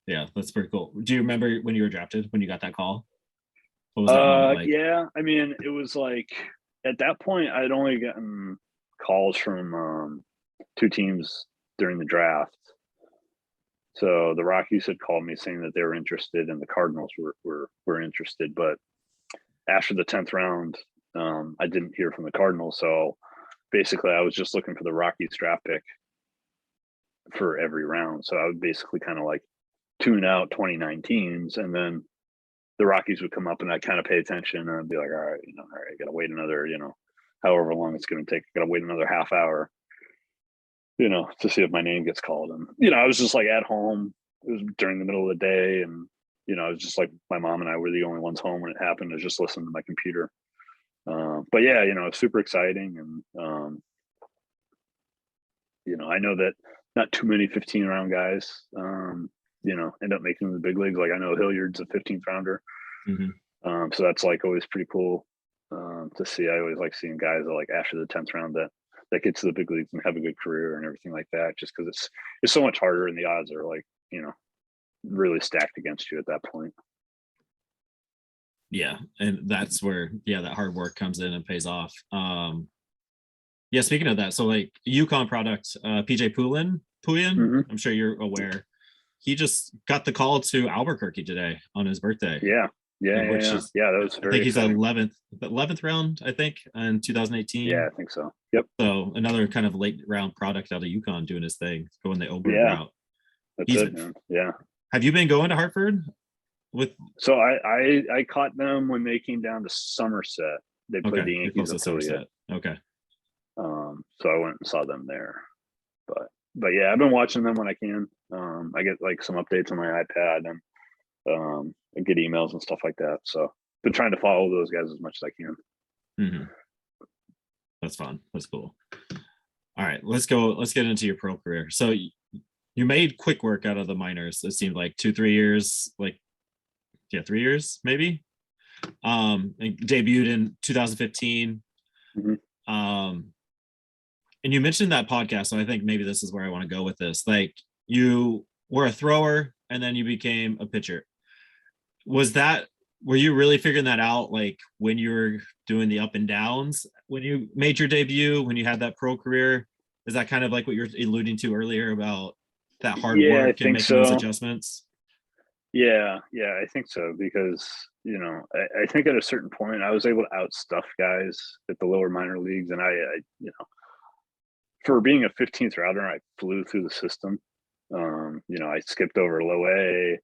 Yeah, that's pretty cool. Do you remember when you were drafted, when you got that call? What was that moment like? Yeah, I mean, it was like at that point I'd only gotten calls from two teams during the draft. So the Rockies had called me saying that they were interested, and the Cardinals were interested. But after the 10th round, I didn't hear from the Cardinals. So basically, I was just looking for the Rockies draft pick for every round. So I would basically kind of like tune out 29 teams, and then the Rockies would come up, and I'd kind of pay attention, and I'd be like, all right, I got to wait another, however long it's going to take. I got to wait another half hour. To see if my name gets called. And, I was just like at home. It was during the middle of the day. And, I was just like, my mom and I were the only ones home when it happened. I was just listening to my computer. But yeah, it's super exciting. And, I know that not too many 15 round guys, end up making the big leagues. Like I know Hilliard's a 15th rounder. So that's like always pretty cool to see. I always like seeing guys that like after the 10th round that get to the big leagues and have a good career and everything like that, just because it's so much harder and the odds are like, really stacked against you at that point. Yeah. And that's where, that hard work comes in and pays off. Yeah. Speaking of that, so like UConn product, PJ Puyen, I'm sure you're aware. He just got the call to Albuquerque today on his birthday. Yeah. That was very. I think he's 11th round, I think, in 2018. Yeah, I think so. Yep. So another kind of late round product out of UConn doing his thing, going the Oberg route. That's it, man. Yeah. Have you been going to Hartford? So I caught them when they came down to Somerset. They played the Yankees in Somerset. Okay. So I went and saw them there, but yeah, I've been watching them when I can. I get like some updates on my iPad and I get emails and stuff like that. So been trying to follow those guys as much as I can. That's fun. That's cool. All right, let's get into your pro career. So you made quick work out of the minors. It seemed like 2-3 years, 3 years maybe. And debuted in 2015. And you mentioned that podcast, so I think maybe this is where I want to go with this. Like you were a thrower and then you became a pitcher. Were you really figuring that out like when you were doing the up and downs when you made your debut, when you had that pro career? Is that kind of like what you're alluding to earlier about that hard work and making those adjustments? Yeah, I think so because I think at a certain point I was able to outstuff guys at the lower minor leagues, and I for being a 15th rounder, I flew through the system. I skipped over low A,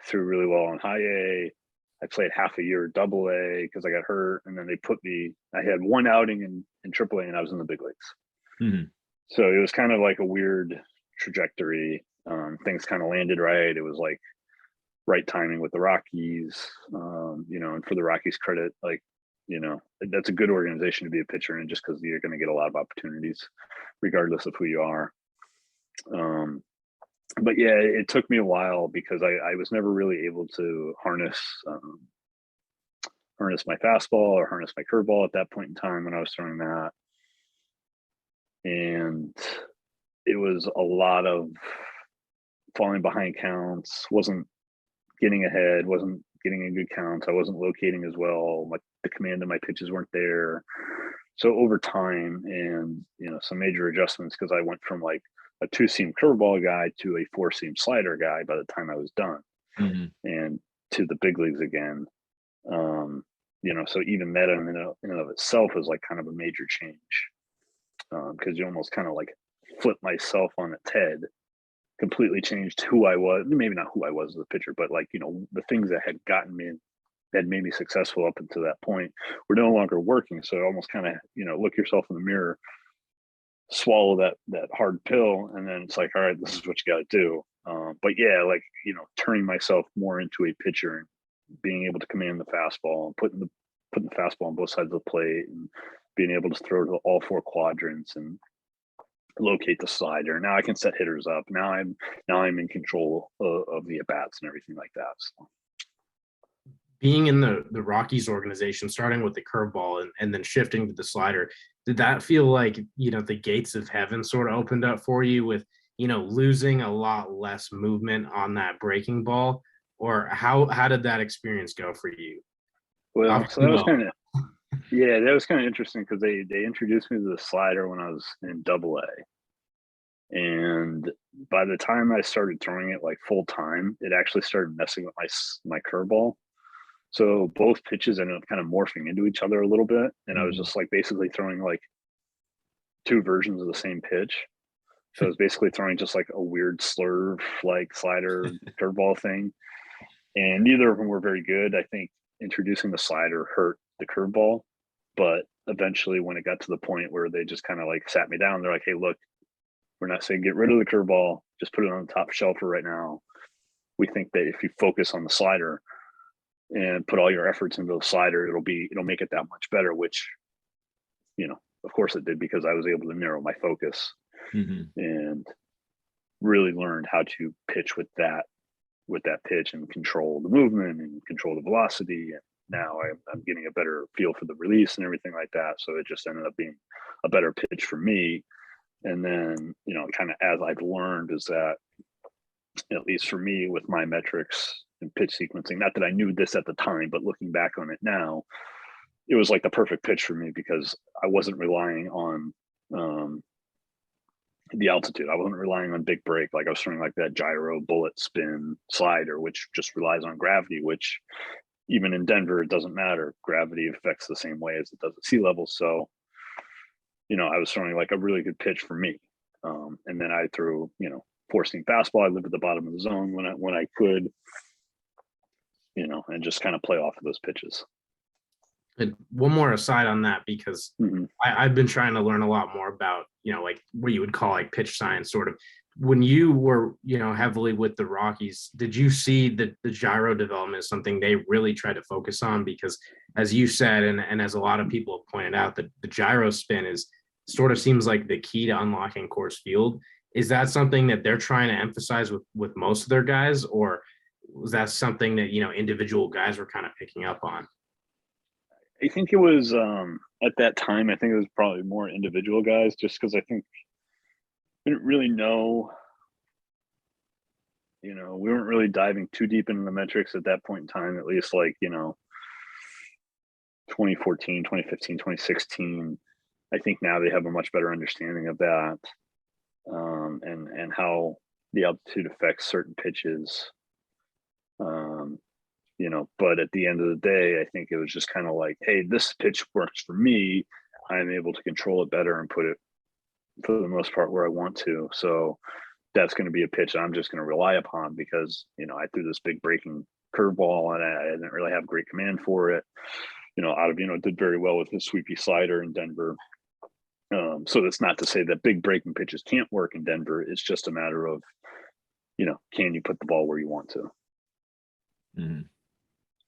threw really well on high A. I played half a year double A because I got hurt, and then I had one outing in triple A and I was in the big leagues. So it was kind of like a weird trajectory. Things kind of landed right. It was like right timing with the Rockies, and for the Rockies credit, that's a good organization to be a pitcher in, just because you're going to get a lot of opportunities regardless of who you are. But yeah, it took me a while because I was never really able to harness my fastball or harness my curveball at that point in time when I was throwing that. And it was a lot of falling behind counts, wasn't getting ahead, wasn't getting in good counts. I wasn't locating as well. The command of my pitches weren't there. So over time and, some major adjustments, because I went from like a 2-seam curveball guy to a 4-seam slider guy by the time I was done, and to the big leagues again. So even that in and of itself was like kind of a major change, because you almost kind of like flip myself on its head completely changed who I was. Maybe not who I was as a pitcher, but like, you know, the things that had gotten me, that made me successful up until that point were no longer working. So almost kind of, you know, look yourself in the mirror, swallow that hard pill, and then it's like, all right, this is what you got to do. But yeah, like, you know, turning myself more into a pitcher and being able to command the fastball and putting the fastball on both sides of the plate and being able to throw to all four quadrants and locate the slider. Now I can set hitters up. Now I'm in control of the at bats and everything like that. So. Being in the Rockies organization, starting with the curveball and then shifting to the slider, did that feel like, you know, the gates of heaven sort of opened up for you with, you know, losing a lot less movement on that breaking ball? Or how did that experience go for you? Well, so that was kind of, yeah, that was kind of interesting because they introduced me to the slider when I was in AA. And by the time I started throwing it like full time, it actually started messing with my curveball. So both pitches ended up kind of morphing into each other a little bit. And I was just like basically throwing like two versions of the same pitch. So I was basically throwing just like a weird slurve, like slider curveball thing. And neither of them were very good. I think introducing the slider hurt the curveball. But eventually when it got to the point where they just kind of like sat me down, they're like, hey, look, we're not saying get rid of the curveball, just put it on the top shelf for right now. We think that if you focus on the slider and put all your efforts into the slider, it'll make it that much better, which, you know, of course it did, because I was able to narrow my focus and really learned how to pitch with that pitch and control the movement and control the velocity. And now I'm getting a better feel for the release and everything like that. So it just ended up being a better pitch for me. And then, you know, kind of as I've learned is that, at least for me with my metrics and pitch sequencing, not that I knew this at the time, but looking back on it now, it was like the perfect pitch for me because I wasn't relying on the altitude. I wasn't relying on big break. Like I was throwing like that gyro bullet spin slider, which just relies on gravity, which even in Denver, it doesn't matter. Gravity affects the same way as it does at sea level. So, you know, I was throwing like a really good pitch for me. And then I threw, you know, 4-seam fastball. I lived at the bottom of the zone when I could, you know, and just kind of play off of those pitches. And one more aside on that, because I've been trying to learn a lot more about, you know, like what you would call like pitch science sort of. When you were, you know, heavily with the Rockies, did you see the gyro development as something they really try to focus on? Because as you said, and as a lot of people have pointed out, that the gyro spin is sort of seems like the key to unlocking course field. Is that something that they're trying to emphasize with most of their guys, or was that something that, you know, individual guys were kind of picking up on? I think it was at that time, I think it was probably more individual guys, just because I think we didn't really know, you know, we weren't really diving too deep into the metrics at that point in time, at least like, you know, 2014, 2015, 2016. I think now they have a much better understanding of that and how the altitude affects certain pitches. You know, but at the end of the day, I think it was just kind of like, hey, this pitch works for me. I'm able to control it better and put it for the most part where I want to. So that's going to be a pitch I'm just going to rely upon because, you know, I threw this big breaking curveball and I didn't really have great command for it. You know, Ottavino did very well with his sweepy slider in Denver. So that's not to say that big breaking pitches can't work in Denver. It's just a matter of, you know, can you put the ball where you want to?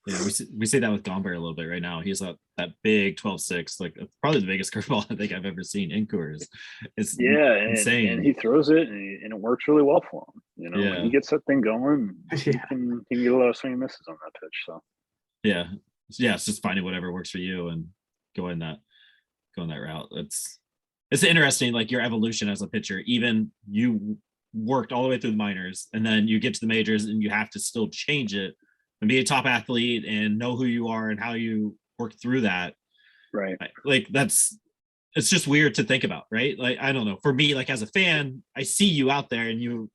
Yeah, we see that with Gomber a little bit right now. He's that big 12-6, like probably the biggest curveball I think I've ever seen in Coors. It's insane. And he throws it and it works really well for him. You know, when he gets that thing going, he can get a lot of swing and misses on that pitch. So yeah, it's just finding whatever works for you and going that route. It's interesting, like your evolution as a pitcher. Even you worked all the way through the minors, and then you get to the majors, and you have to still change it and be a top athlete and know who you are and how you work through that. Right. Like it's just weird to think about, right? Like, I don't know. For me, like as a fan, I see you out there and you're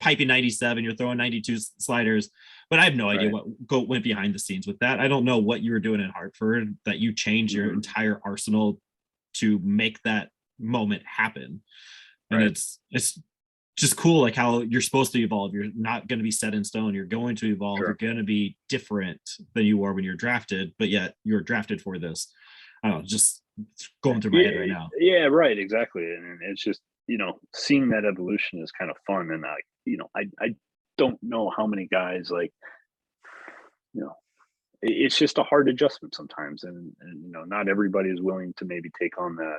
piping 97, you're throwing 92 sliders, but I have no idea what went behind the scenes with that. I don't know what you were doing in Hartford that you changed your entire arsenal to make that moment happen. And it's just cool, like how you're supposed to evolve. You're not going to be set in stone. You're going to evolve. Sure. You're going to be different than you were when you're drafted, but yet you're drafted for this. I don't know, just going through my head right now. Yeah, right, exactly. And it's just, seeing that evolution is kind of fun. And I don't know how many guys like, it's just a hard adjustment sometimes. And not everybody is willing to maybe take on that,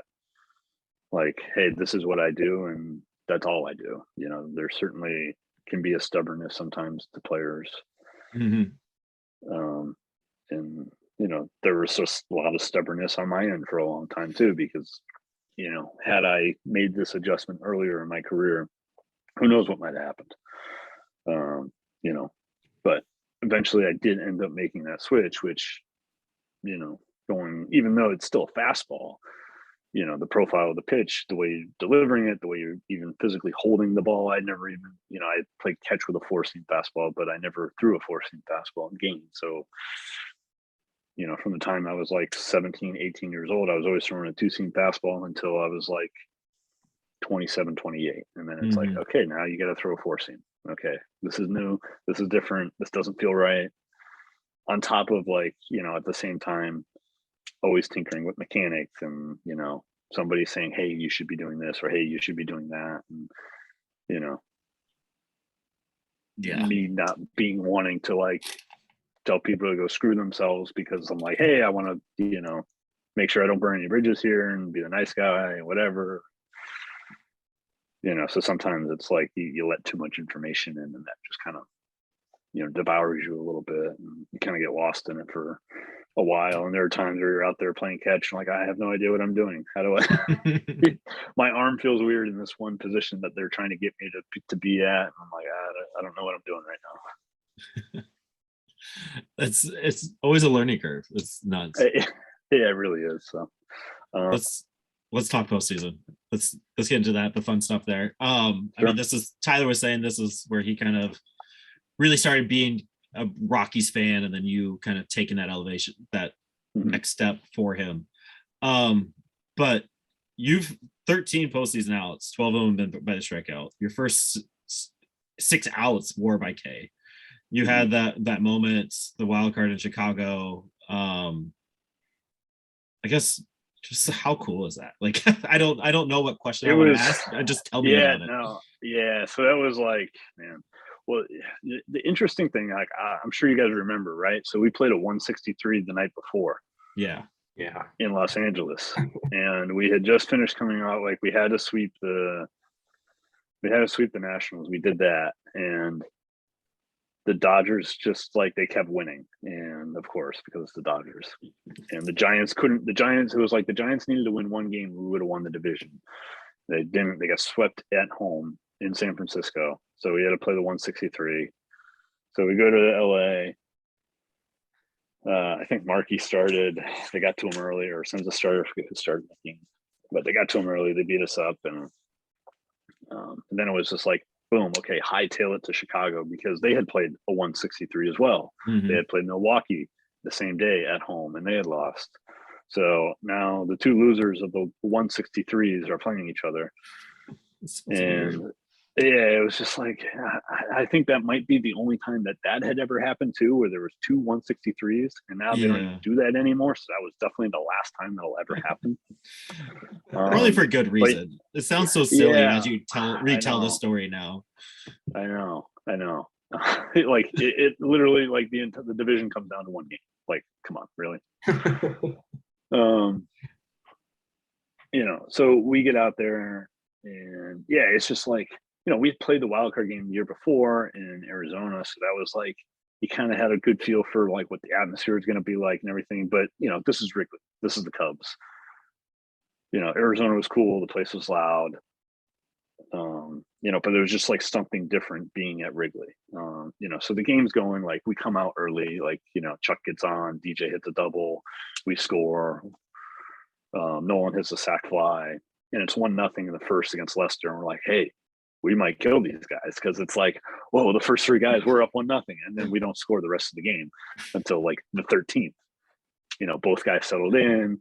like, hey, this is what I do and that's all I do. There certainly can be a stubbornness sometimes to players. Mm-hmm. And there was just a lot of stubbornness on my end for a long time too, because had I made this adjustment earlier in my career, who knows what might have happened. But eventually I did end up making that switch, which going, even though it's still a fastball, the profile of the pitch, the way you're delivering it, the way you're even physically holding the ball. I never even, I played catch with a 4-seam fastball, but I never threw a 4-seam fastball in games. So, from the time I was like 17, 18 years old, I was always throwing a 2-seam fastball until I was like 27, 28. And then it's like, okay, now you got to throw a 4-seam. Okay, this is new. This is different. This doesn't feel right. On top of like, at the same time, always tinkering with mechanics and, somebody saying, hey, you should be doing this, or hey, you should be doing that. And, me not being wanting to like tell people to go screw themselves because I'm like, hey, I want to, make sure I don't burn any bridges here and be the nice guy and whatever. So sometimes it's like you let too much information in and that just kind of, devours you a little bit and you kind of get lost in it for a while. And there are times where you're out there playing catch and like, I have no idea what I'm doing. How do I, my arm feels weird in this one position that they're trying to get me to be at. And I'm like, I don't know what I'm doing right now. It's always a learning curve. It's nuts. Yeah, it really is. So let's talk postseason. Let's get into that, the fun stuff there. I mean, this is, Tyler was saying this is where he kind of really started being a Rockies fan, and then you kind of taking that elevation, that next step for him. But you've 13 postseason outs, 12 of them been by the strikeout. Your first 6 outs were by K. You had that moment, the wild card in Chicago. I guess just how cool is that? Like, I don't know what question I want to ask. Just tell me about it. Yeah. So that was like, man. Well, the interesting thing, like I'm sure you guys remember, right? So we played a 163 the night before. Yeah. In Los Angeles, and we had just finished coming out. Like we had to sweep the Nationals. We did that, and the Dodgers just like they kept winning, and of course because it's the Dodgers, and the Giants couldn't. The Giants, it was like the Giants needed to win one game. We would have won the division. They didn't. They got swept at home in San Francisco. So we had to play the 163. So we go to LA. I think Markey started. They got to him early, or Senza started. I forget who started the game, but they got to him early. They beat us up, and then it was just like, boom, okay, hightail it to Chicago because they had played a 163 as well. They had played Milwaukee the same day at home, and they had lost. So now the two losers of the 163s are playing each other. And yeah, it was just like, I think that might be the only time that had ever happened too, where there was 2 163s, and now they don't even do that anymore. So that was definitely the last time that'll ever happen. Probably for good reason. It sounds so silly as you retell the story now. I know. Like it literally, like the division comes down to one game. Like, come on, really? So we get out there, and yeah, it's just like, we played the wild card game the year before in Arizona, so that was like, you kind of had a good feel for like what the atmosphere is going to be like and everything. But this is Wrigley, this is the Cubs. Arizona was cool, the place was loud, but there was just like something different being at Wrigley. So the game's going, like we come out early, like Chuck gets on, DJ hits a double, we score. Nolan hits a sac fly, and it's 1-0 in the first against Leicester, and we're like, hey, we might kill these guys, because it's like, whoa, the first 3 guys were up 1-0, and then we don't score the rest of the game until like the 13th. Both guys settled in.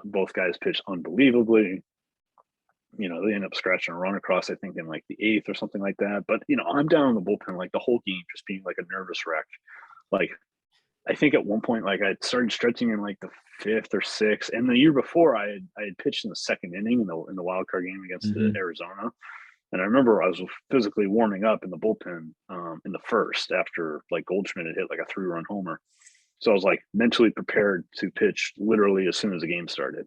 Both guys pitched unbelievably. they end up scratching a run across, I think in like the 8th or something like that. But, I'm down in the bullpen, like the whole game, just being like a nervous wreck. Like, I think at one point, like I started stretching in like the 5th or 6th. And the year before I had pitched in the 2nd inning in the wild card game against the Arizona. And I remember I was physically warming up in the bullpen in the 1st after like Goldschmidt had hit like a 3-run homer. So I was like mentally prepared to pitch literally as soon as the game started,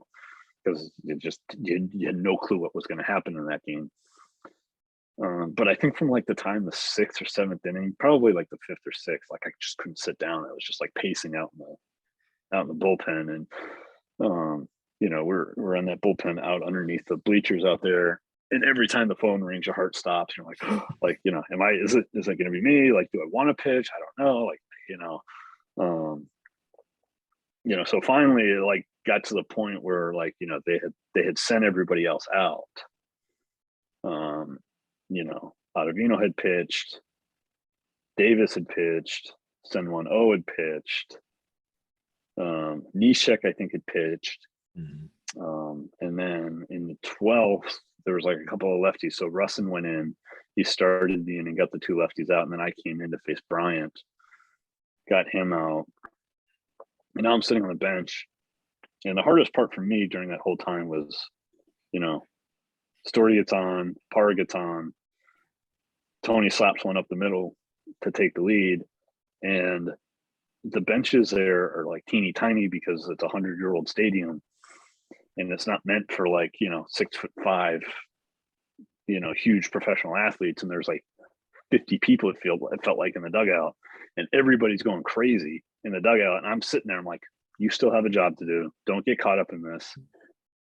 because you had no clue what was going to happen in that game. But I think from like the time the 6th or 7th inning, probably like the 5th or 6th, like I just couldn't sit down. I was just like pacing out in the bullpen, and we're on that bullpen out underneath the bleachers out there. And every time the phone rings, your heart stops. You're like, is it going to be me? Like, do I want to pitch? I don't know. Like, so finally it like got to the point where like, they had sent everybody else out. Ottavino had pitched, Davis had pitched, Senwan-O had pitched, Nishek, I think, had pitched. And then in the 12th, there was like a couple of lefties. So Russin went in, he started the inning, got the 2 lefties out, and then I came in to face Bryant, got him out. And now I'm sitting on the bench. And the hardest part for me during that whole time was, Story gets on, Parra gets on, Tony slaps one up the middle to take the lead. And the benches there are like teeny tiny because it's a 100-year-old stadium. And it's not meant for like, 6'5", huge professional athletes. And there's like 50 people it felt like in the dugout, and everybody's going crazy in the dugout. And I'm sitting there, I'm like, you still have a job to do. Don't get caught up in this.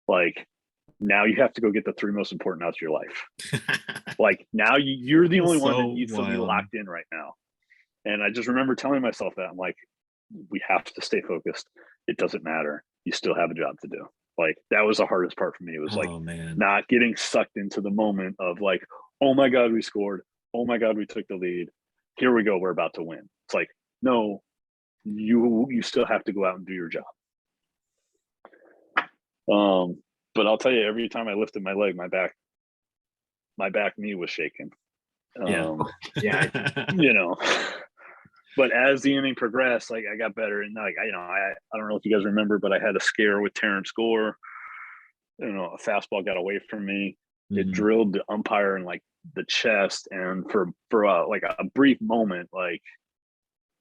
Like, now you have to go get the 3 most important outs of your life. Like, now you're the only one that needs to be locked in right now. And I just remember telling myself that. I'm like, we have to stay focused. It doesn't matter. You still have a job to do. Like, that was the hardest part for me. It was not getting sucked into the moment of like, oh my God, we scored. Oh my God, we took the lead. Here we go. We're about to win. It's like, no, you still have to go out and do your job. But I'll tell you, every time I lifted my leg, my back knee was shaking. But as the inning progressed, like I got better, and like I don't know if you guys remember, but I had a scare with Terrence Gore. A fastball got away from me. It drilled the umpire in like the chest, and for like a brief moment, like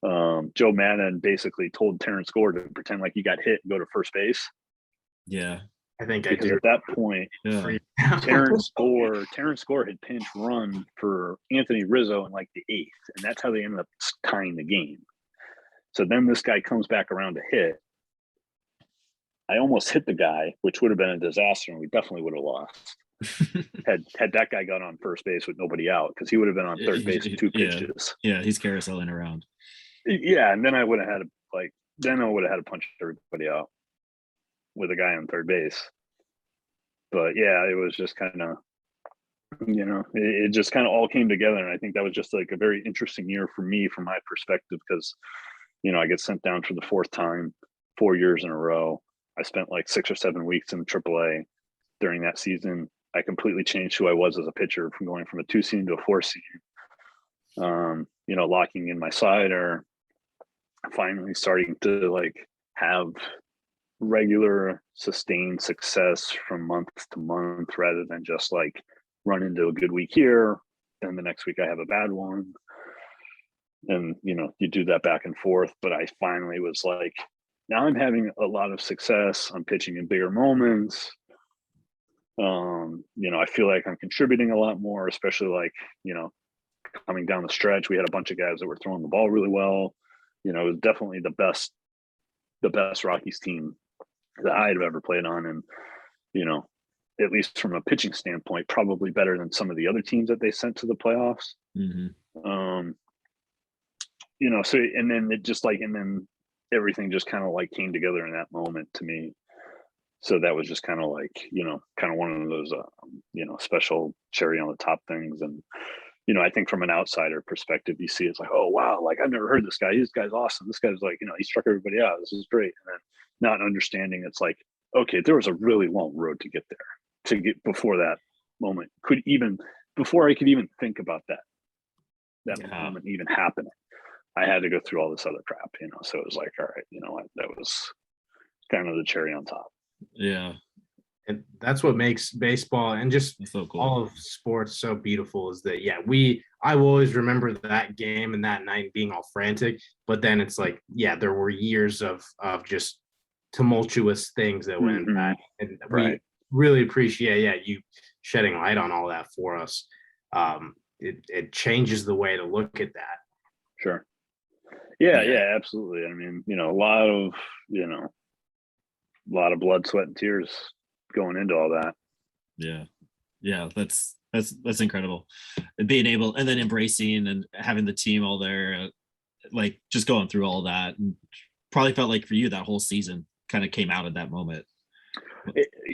Joe Madden basically told Terrence Gore to pretend like he got hit and go to first base. Yeah. I think because at that point, Terrence Gore had pinch run for Anthony Rizzo in like the 8th, and that's how they ended up tying the game. So then this guy comes back around to hit. I almost hit the guy, which would have been a disaster, and we definitely would have lost. had that guy got on first base with nobody out, because he would have been on third base with 2 pitches. Yeah, he's carouseling around. Yeah, and then I would have had to punch everybody out with a guy on third base. But yeah, it was just kind of, it just kind of all came together. And I think that was just like a very interesting year for me, from my perspective, because, I get sent down for the 4th time, 4 years in a row. I spent like 6 or 7 weeks in AAA during that season. I completely changed who I was as a pitcher, from going from a 2 seam to a 4 seam. Locking in my slider, finally starting to like have regular sustained success from month to month, rather than just like run into a good week here, then the next week I have a bad one, and you do that back and forth. But I finally was like, now I'm having a lot of success. I'm pitching in bigger moments. I feel like I'm contributing a lot more, especially like, coming down the stretch. We had a bunch of guys that were throwing the ball really well. It was definitely the best Rockies team that I had ever played on. And, at least from a pitching standpoint, probably better than some of the other teams that they sent to the playoffs. So, and then it just like, and then everything just kind of like came together in that moment to me. So that was just kind of like, kind of one of those, special cherry on the top things. And, I think from an outsider perspective, you see, it's like, oh, wow, like I've never heard this guy. This guy's awesome. This guy's like, he struck everybody out. This is great. And then not understanding, it's like, okay, there was a really long road to get there, before that moment could even, before I could even think about that moment even happening, I had to go through all this other crap, you know? So it was like, all right, you know what, that was kind of the cherry on top. Yeah. And that's what makes baseball and just So cool. all of sports so beautiful is that, I will always remember that game and that night being all frantic, but then it's like, there were years of just tumultuous things that went back, and we really appreciate, you shedding light on all that for us. It changes the way to look at that. Sure. Yeah, absolutely. I mean, you know, a lot of blood, sweat, and tears going into all that. Yeah, that's incredible. And being able, and then embracing and having the team all there, like just going through all that, and probably felt like for you that whole season kind of came out of that moment.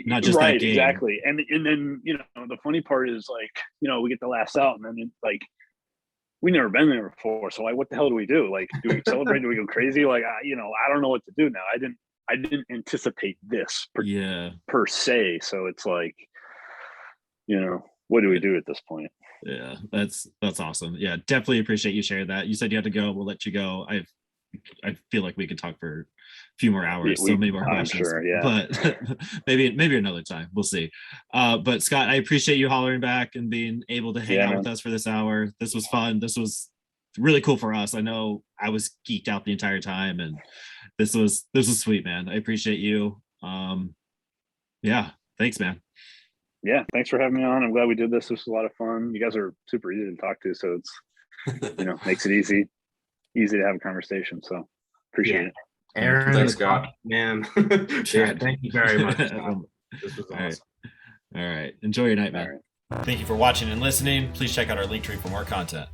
Not just that game. Exactly. And then, you know, the funny part is, like, you know, we get the last out, and then it's like, we never been there before, so like, what the hell do we do? Like, do we celebrate? Do we go crazy? Like, I don't know what to do now. I didn't anticipate this per se. So it's like, you know, what do we do at this point? Yeah, that's awesome. Yeah, definitely appreciate you sharing that. You said you had to go. We'll let you go. I feel like we could talk for a few more hours, so many more questions. Sure, but maybe another time. We'll see. But Scott, I appreciate you hollering back and being able to hang out with us for this hour. This was fun. This was really cool for us. I know I was geeked out the entire time, and this was sweet, man. I appreciate you. Thanks, man. Yeah, thanks for having me on. I'm glad we did this. This was a lot of fun. You guys are super easy to talk to, so it's, you know, makes it easy to have a conversation. So appreciate it. Aaron, thanks, Scott. Man. Thank you very much. This was awesome. All right. Enjoy your night, man. All right. Thank you for watching and listening. Please check out our link tree for more content.